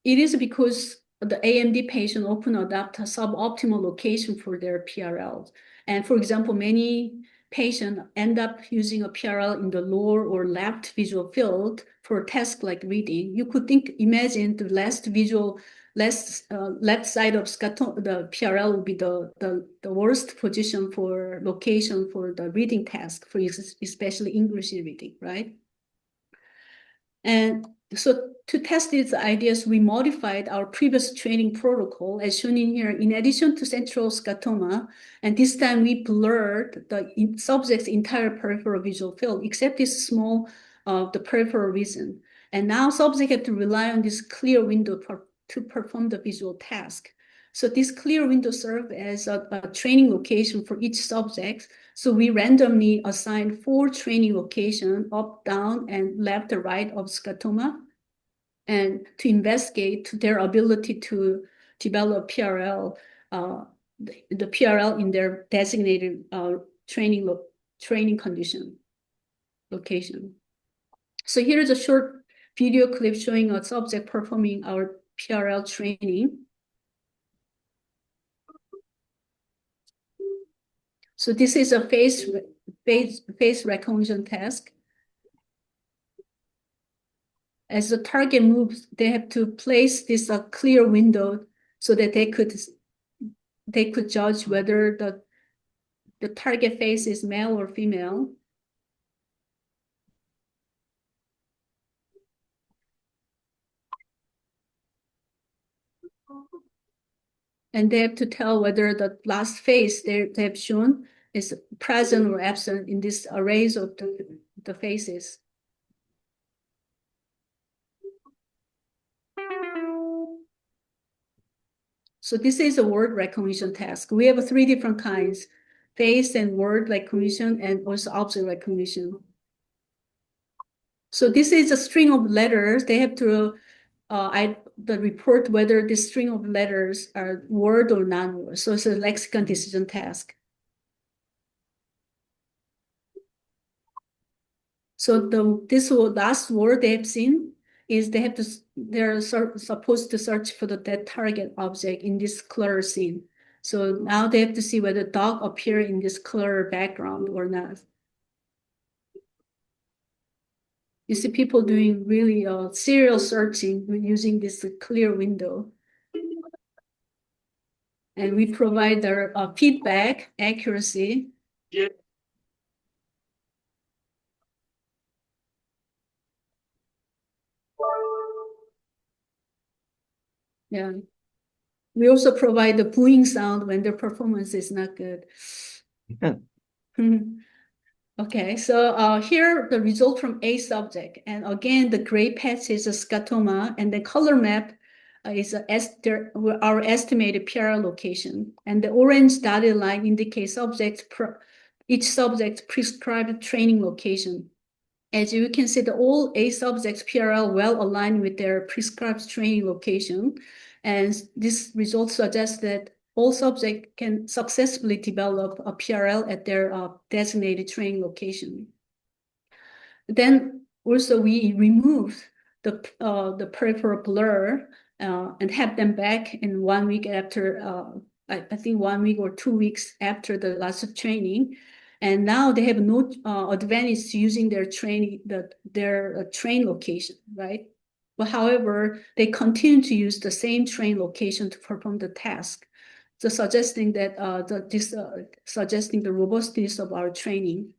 It is because the AMD patient often adopt a suboptimal location for their PRL. And for example, many patients end up using a PRL in the lower or left visual field for a task like reading. You could imagine the left side of the PRL would be the worst position for location for the reading task, for especially English reading, right? And so to test these ideas, we modified our previous training protocol as shown in here. In addition to central scotoma, and this time we blurred the subject's entire peripheral visual field, except this small the peripheral region. And now subject have to rely on this clear window to perform the visual task. So this clear window serves as a training location for each subject. So we randomly assigned 4 training locations, up, down, and left or right of scotoma, and to investigate their ability to develop PRL, the PRL in their designated training condition location. So here is a short video clip showing a subject performing our PRL training. So this is a face recognition task. As the target moves, they have to place this clear window so that they could judge whether the target face is male or female. And they have to tell whether the last face they have shown is present or absent in this arrays of the faces. So this is a word recognition task. We have 3 different kinds: face and word recognition, and also object recognition. So this is a string of letters. They have to report whether this string of letters are word or non-word. So it's a lexicon decision task. So this last word they have seen is they're supposed to search for that target object in this color scene. So now they have to see whether dog appear in this color background or not. You see people doing really serial searching using this clear window. And we provide their feedback, accuracy. Yeah. We also provide the booing sound when their performance is not good. Okay, so here the result from A subject. And again, the gray patch is a scotoma, and the color map is our estimated PRL location. And the orange dotted line indicates each subject's prescribed training location. As you can see, all A subjects PRL well aligned with their prescribed training location. And this result suggests that all subjects can successfully develop a PRL at their designated training location. Then also we removed the peripheral blur and have them back in 1 week after, I think 1 week or 2 weeks after the last training. And now they have no advantage to using their train location, right? But however, they continue to use the same train location to perform the task, so suggesting that suggesting the robustness of our training.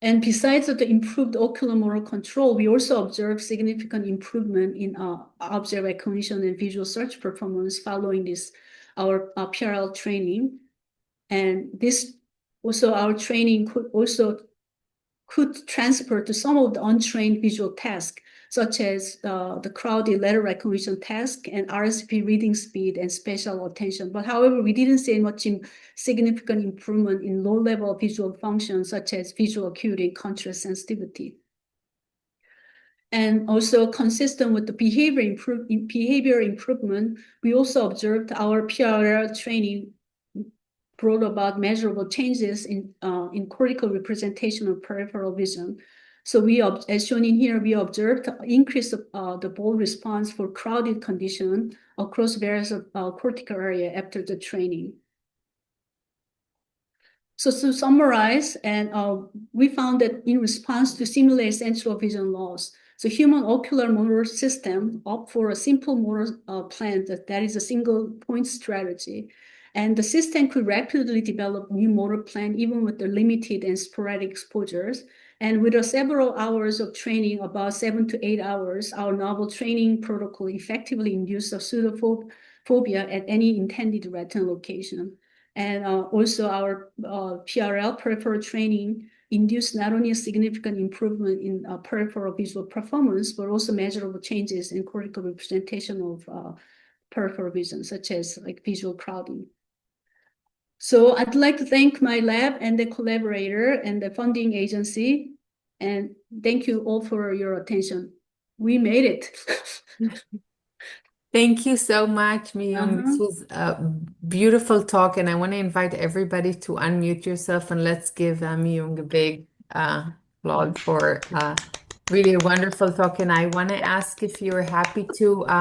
And besides the improved oculomotor control, we also observed significant improvement in object recognition and visual search performance following our PRL training. And this also, our training could transfer to some of the untrained visual tasks, such as the crowded letter recognition task and RSP reading speed and spatial attention. But however, we didn't see much significant improvement in low-level visual functions, such as visual acuity, contrast sensitivity. And also consistent with the behavior improvement, we also observed our PRL training brought about measurable changes in cortical representation of peripheral vision. So we, as shown in here, we observed increase of the ball response for crowded condition across various cortical area after the training. So to summarize, and we found that in response to simulated central vision loss, so human ocular motor system opt for a simple motor plan that is a single point strategy. And the system could rapidly develop new motor plan even with the limited and sporadic exposures. And with several hours of training, about 7 to 8 hours, our novel training protocol effectively induced a pseudophobia at any intended retinal location. And also our PRL peripheral training induced not only a significant improvement in peripheral visual performance, but also measurable changes in cortical representation of peripheral vision, such as like visual crowding. So I'd like to thank my lab and the collaborator and the funding agency. And thank you all for your attention. We made it. Thank you so much, Miyoung. This was a beautiful talk, and I want to invite everybody to unmute yourself and let's give Miyoung a big applaud for really a wonderful talk. And I want to ask if you're happy to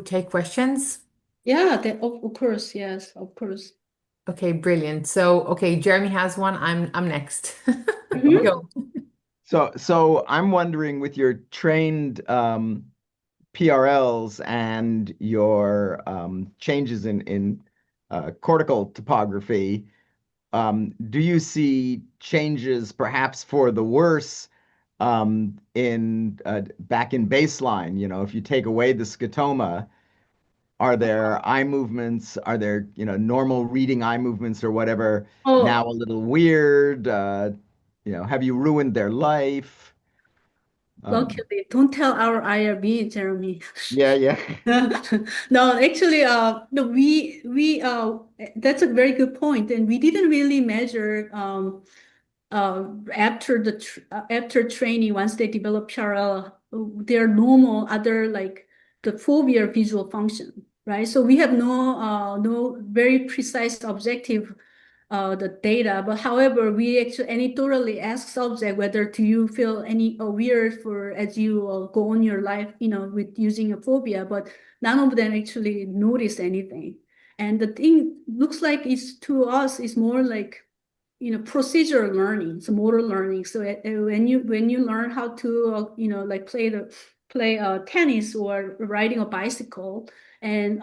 take questions. Yeah, of course, yes, of course. Okay, brilliant. So, okay, Jeremy has one. I'm next. Go. So I'm wondering, with your trained PRLs and your changes in cortical topography, do you see changes perhaps for the worse in back in baseline? You know, if you take away the scotoma, are there eye movements? Are there, normal reading eye movements or whatever now a little weird? Have you ruined their life? Luckily, don't tell our IRB, Jeremy. Yeah, yeah. No, actually, no, we that's a very good point, and we didn't really measure after training. Once they develop PRL, their normal other like the foveal visual function, right? So we have no very precise objective the data. But however, we actually anecdotally ask subject whether do you feel any weird for as you go on your life, with using a phobia, but none of them actually notice anything. And the thing looks like it's to us is more like procedural learning, so motor learning. So when you learn how to like play tennis or riding a bicycle, and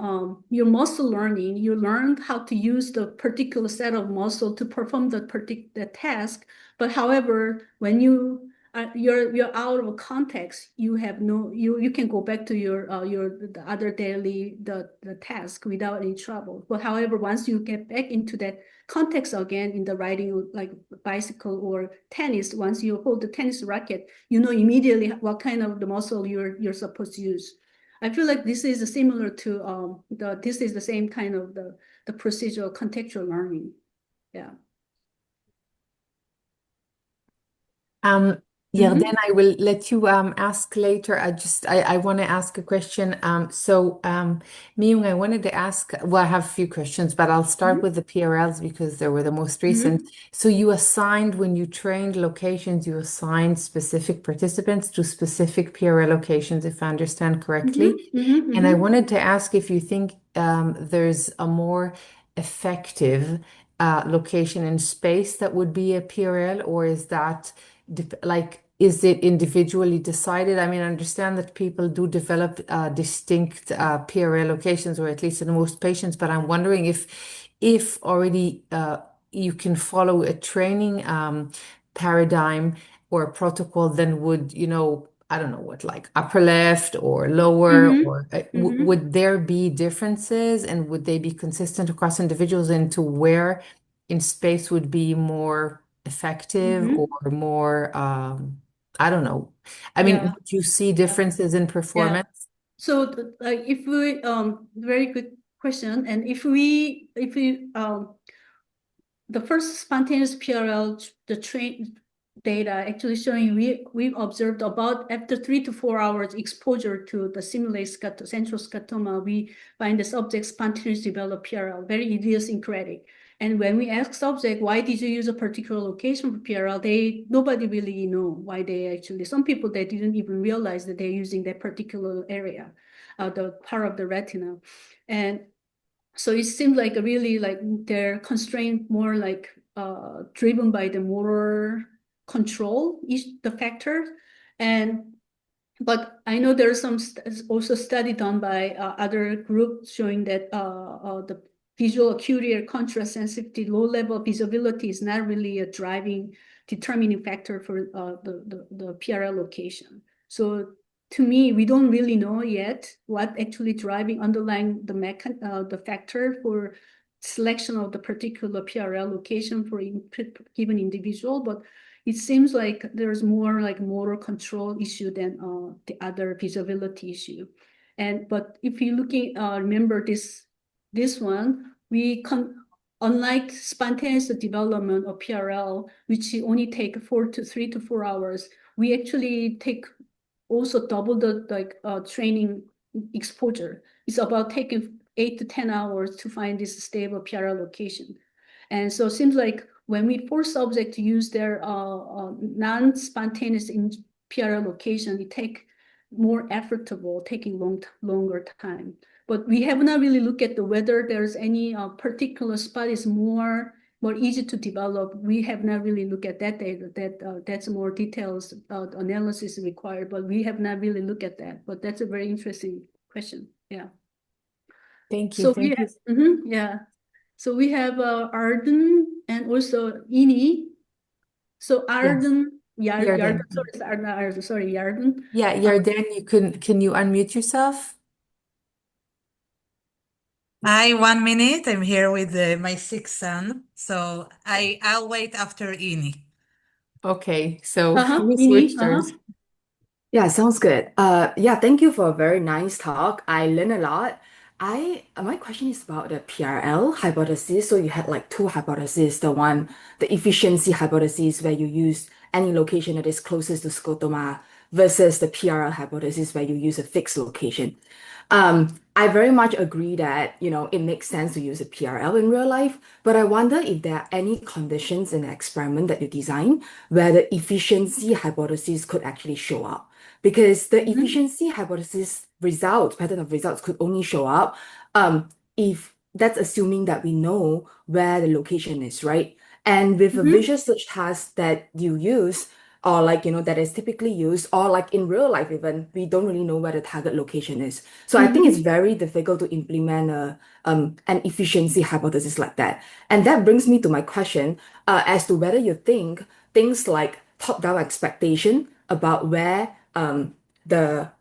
your muscle learning, you learn how to use the particular set of muscle to perform the particular task. But however, when you're out of context, you have no you can go back to your the other daily the task without any trouble. But however, once you get back into that context again in the riding like bicycle or tennis, once you hold the tennis racket, you know immediately what kind of the muscle you're supposed to use. I feel like this is similar to this is the same kind of the procedural contextual learning. Yeah. Then I will let you ask later. I want to ask a question. Miyoung, I wanted to ask, well, I have a few questions, but I'll start with the PRLs because they were the most recent. So you assigned, when you trained locations, you assigned specific participants to specific PRL locations, if I understand correctly. And I wanted to ask if you think there's a more effective location in space that would be a PRL, or is that is it individually decided? I mean, I understand that people do develop distinct PRL locations, or at least in most patients, but I'm wondering if already you can follow a training paradigm or a protocol, then would, I don't know what, like upper left or lower, or would there be differences, and would they be consistent across individuals into where in space would be more effective or more I don't know. I mean, Yeah. do you see differences in performance? So like if we very good question. And if we the first spontaneous PRL, the train data actually showing we observed about after 3 to 4 hours exposure to the simulated central scotoma, we find the subject spontaneously develop PRL, very idiosyncratic. And when we ask subject, why did you use a particular location for PRL? Nobody really know why they actually, some people, they didn't even realize that they're using that particular area, the part of the retina. And so it seems like really like they're constrained more like driven by the motor control, the factor. And but I know there's some also study done by other groups showing that the visual acuity or contrast sensitivity, low level visibility is not really a driving determining factor for the PRL location. So to me, we don't really know yet what actually driving underlying the factor for selection of the particular PRL location for given individual, but it seems like there's more like motor control issue than the other visibility issue. But if you looking remember this one, unlike spontaneous development of PRL, which only take 3 to 4 hours, we actually take also double the training exposure. It's about taking 8 to 10 hours to find this stable PRL location. And so it seems like when we force subject to use their non-spontaneous in PRL location, it take more effortable, taking longer time. But we have not really looked at whether there's any particular spot is more easy to develop. We have not really looked at that data. That's more details analysis required, but we have not really looked at that. But that's a very interesting question. Yeah. Thank you. So Thank you. yeah. So we have Arden and also Ini. So Arden, Yarden. sorry, Yarden. Yeah, Yarden, can you unmute yourself? Hi, 1 minute. I'm here with my sick son, so I'll wait after Ini. Okay, so we Ini, switch turns. Yeah, sounds good. Yeah, thank you for a very nice talk. I learned a lot. My question is about the PRL hypothesis. So you had like two hypotheses. The efficiency hypothesis where you use any location that is closest to scotoma versus the PRL hypothesis where you use a fixed location. I very much agree that, it makes sense to use a PRL in real life, but I wonder if there are any conditions in the experiment that you design where the efficiency hypothesis could actually show up. Because the efficiency hypothesis pattern of results could only show up if that's assuming that we know where the location is, right? And with a visual search task that you use, or that is typically used, or like in real life even, we don't really know where the target location is. So I think it's very difficult to implement an efficiency hypothesis like that. And that brings me to my question as to whether you think things like top-down expectation about where the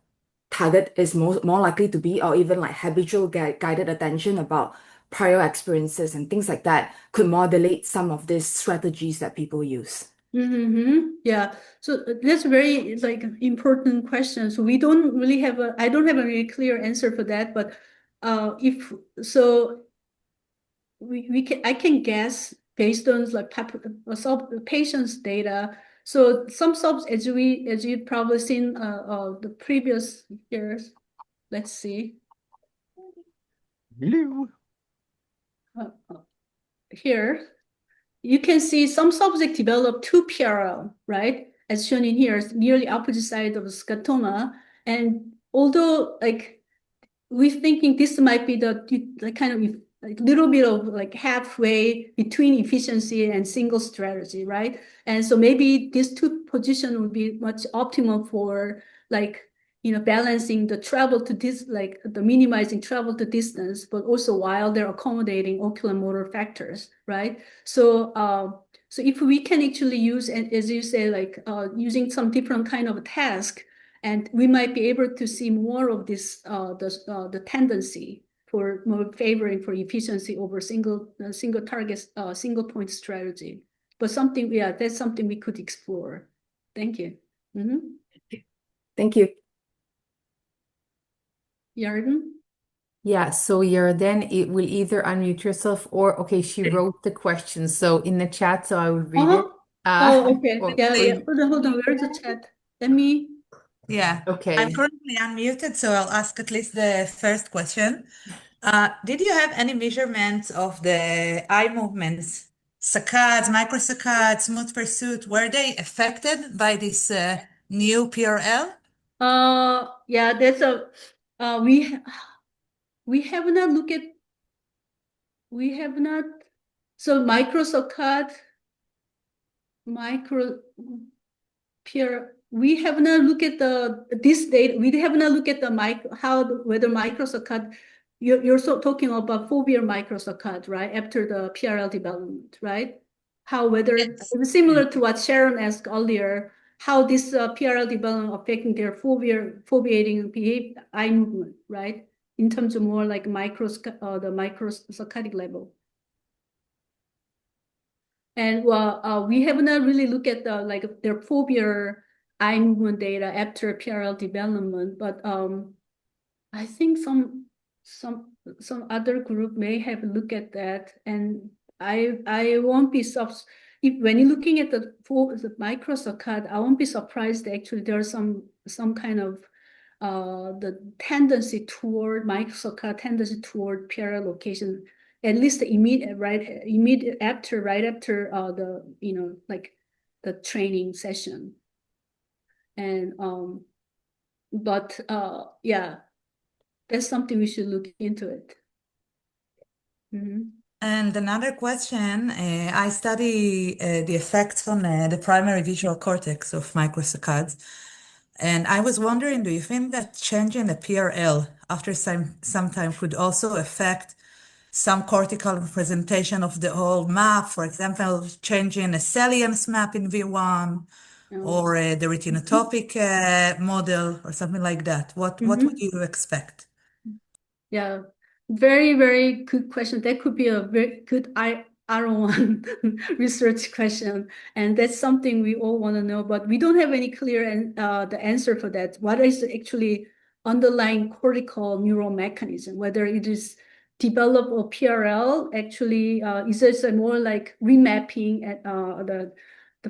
target is more likely to be, or even like habitual guided attention about prior experiences and things like that could modulate some of these strategies that people use. Yeah, so that's a very important question. So we don't really have I don't have a really clear answer for that, but if so, I can guess based on patient's data. So some subs, as you've probably seen the previous years. Let's see. Hello. Here, you can see some subject develop two PRL, right? As shown in here, it's nearly opposite side of the scotoma. And although we're thinking this might be the kind of little bit of halfway between efficiency and single strategy, right? And so maybe these two positions would be much optimal for balancing the travel to this, the minimizing travel to distance, but also while they're accommodating oculomotor factors, right? So so if we can actually use, and as you say, using some different kind of task, and we might be able to see more of this, the tendency for more favoring for efficiency over single target, single point strategy. But that's something we could explore. Thank you. Mm-hmm. Thank you. Yarden? Yeah, so Yarden, it will either unmute yourself or, okay, she wrote the question. So in the chat, so I will read it. Oh, okay. Or, Yeah, yeah. or- Hold on. Where's the chat? Let me. Yeah, I'm okay. currently unmuted, so I'll ask at least the first question. Did you have any measurements of the eye movements, saccades, microsaccades, smooth pursuit? Were they affected by this new PRL? Yeah, there's a we have not looked at so microsaccade micro peer we have not looked at this data. We have not looked at the whether microsaccade you're so talking about foveal microsaccade, right? After the PRL development, right? How whether Yes. similar to what Sharon asked earlier, how this PRL development affecting their foveating eye movement, right? In terms of more like the microsaccadic level. And we have not really looked at their foveal eye movement data after PRL development, but I think some other group may have looked at that, and I won't be if when you're looking at the microsaccade, I won't be surprised actually there's some kind of the tendency toward microsaccade tendency toward PRL location, at least immediate after right after the like the training session, and but yeah, that's something we should look into it. And another question, I study the effects on the primary visual cortex of microsaccades. And I was wondering, do you think that changing the PRL after some time could also affect some cortical representation of the whole map? For example, changing a Celian's map in V1 or the retinotopic model or something like that. What would you expect? Yeah, very, very good question. That could be a very good R1 research question. And that's something we all want to know, but we don't have any clear the answer for that. What is actually underlying cortical neural mechanism, whether it is develop or PRL, actually, is this a more like remapping at the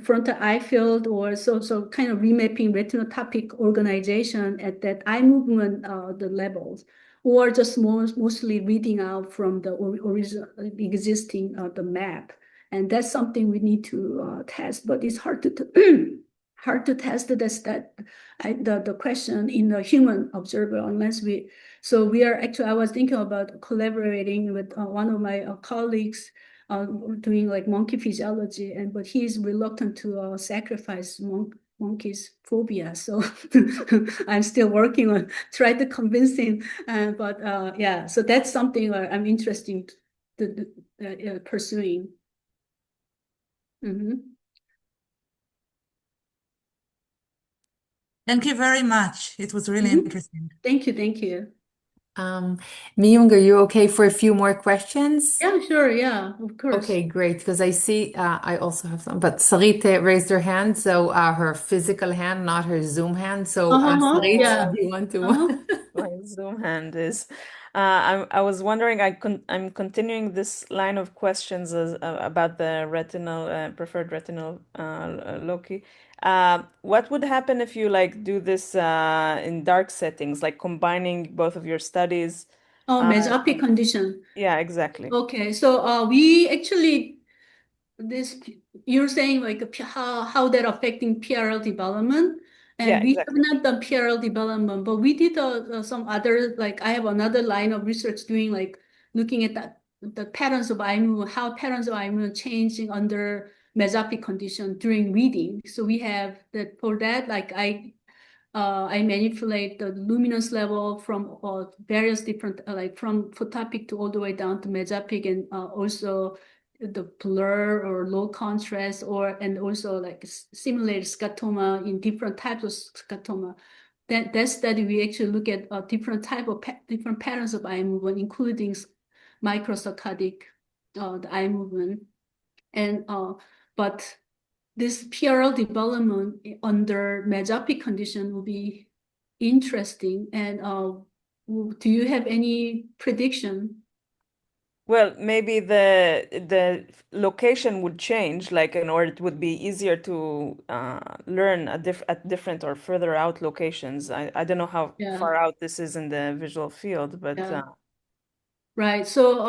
frontal eye field, or so kind of remapping retinotopic organization at that eye movement the levels, or just mostly reading out from the original existing the map. And that's something we need to test, but it's hard to hard to test the question in the human observer unless we. So we are actually, I was thinking about collaborating with one of my colleagues doing like monkey physiology, but he's reluctant to sacrifice monkey's phobia. So I'm still working on try to convince him. But yeah, so that's something I'm interested to pursuing. Thank you very much. It was really interesting. Thank you. Thank you. MiYoung, are you okay for a few more questions? Yeah, sure. Yeah, of course. Okay, great. Because I see I also have some, but Sarit raised her hand, so her physical hand, not her Zoom hand. So Sarit, Yeah. do you want to? My Zoom hand is. I was wondering. I'm continuing this line of questions about the retinal preferred retinal loci. What would happen if you like do this in dark settings, like combining both of your studies? Oh, mesopic condition. Yeah, exactly. Okay, so we actually you're saying like how that affecting PRL development, and Yeah, we exactly. have not done PRL development, but we did some other, like I have another line of research doing like looking at the patterns of eye movement, how patterns of eye movement changing under mesopic condition during reading. So we have that for that, like I manipulate the luminance level from various different, like from photopic to all the way down to mesopic, and also the blur or low contrast, and also like simulate scotoma in different types of scotoma. That study, we actually look at different different patterns of eye movement, including microsaccadic the eye movement, and but this PRL development under mesopic condition will be interesting. And do you have any prediction? Well, maybe the location would change, like, or it would be easier to learn at different or further out locations. I don't know how Yeah. far out this is in the visual field, but Yeah. Right. So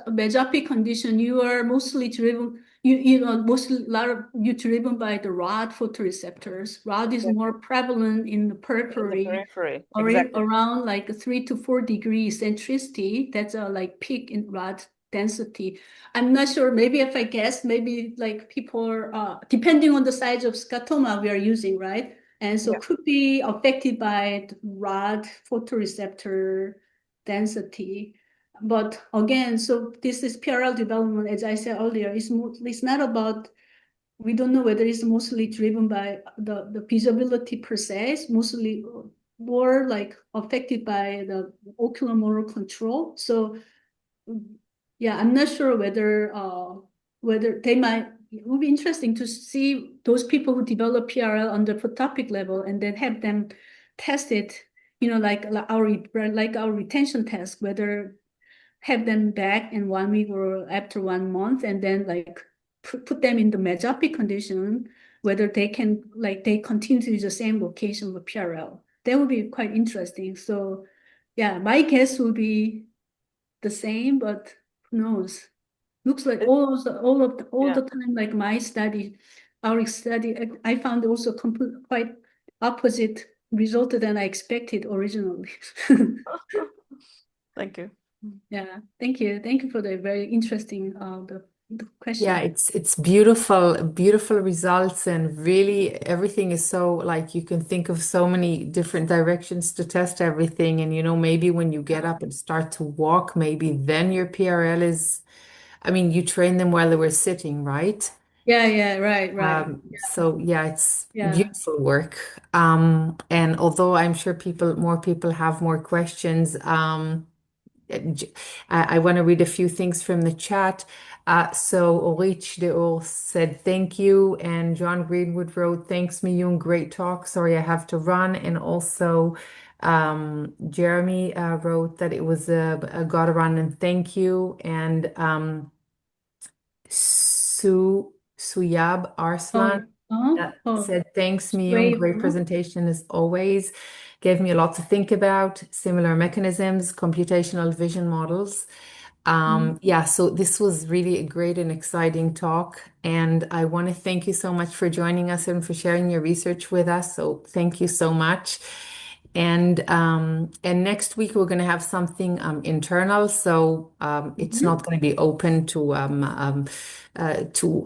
mesopic condition, you are mostly driven. Mostly a lot of you driven by the rod photoreceptors. Rod is more prevalent in the in the periphery. periphery, Or exactly. around like 3 to 4 degrees centricity. That's a like peak in rod density. I'm not sure. Maybe if I guess, maybe like people are depending on the size of scotoma we are using, right? And so Yeah. could be affected by the rod photoreceptor density. But again, so this is PRL development, as I said earlier, it's not about, we don't know whether it's mostly driven by the visibility per se. It's mostly more like affected by the oculomotor control. So yeah, I'm not sure whether they might, it would be interesting to see those people who develop PRL on the photopic level and then have them test it, like our retention test, whether have them back in 1 week or after 1 month, and then like put them in the mesopic condition, whether they can, like, they continue to use the same location with PRL. That would be quite interesting. So yeah, my guess would be the same, but who knows? Looks like It- all yeah. the time, like our study, I found also quite opposite result than I expected originally. Thank you. Yeah, thank you. Thank you for the very interesting the question. Yeah, it's beautiful, beautiful results, and really everything is so, like, you can think of so many different directions to test everything. And maybe when you get up and start to walk, maybe then your PRL is, I mean, you train them while they were sitting, right? Yeah, right. So yeah, it's Yeah. beautiful work. And although I'm sure more people have more questions, I want to read a few things from the chat. So Orich Deor said thank you, and John Greenwood wrote, thanks, MiYoung, great talk. Sorry, I have to run. And also Jeremy wrote that it was a gotta run and thank you. And Suyab Arslan said, thanks, MiYoung, Great. great presentation as always. Gave me a lot to think about, similar mechanisms, computational vision models. Yeah, so this was really a great and exciting talk. And I want to thank you so much for joining us and for sharing your research with us. So thank you so much. And next week we're going to have something internal, so it's not going to be open to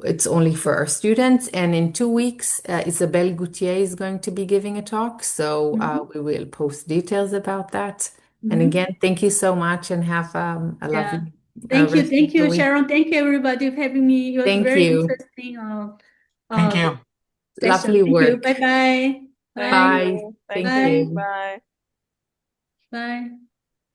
it's only for our students. And in 2 weeks, Isabelle Goutier is going to be giving a talk, so we will post details about that. And again, thank you so much, and have a lovely Thank you, rest of the week. Sharon. Thank you, everybody, for having me. It was Thank very you. interesting Thank you. session. Lovely Thank you. work. Bye-bye. Thank Bye. Bye. you. Thank Thank you. you. Bye. Bye. Bye.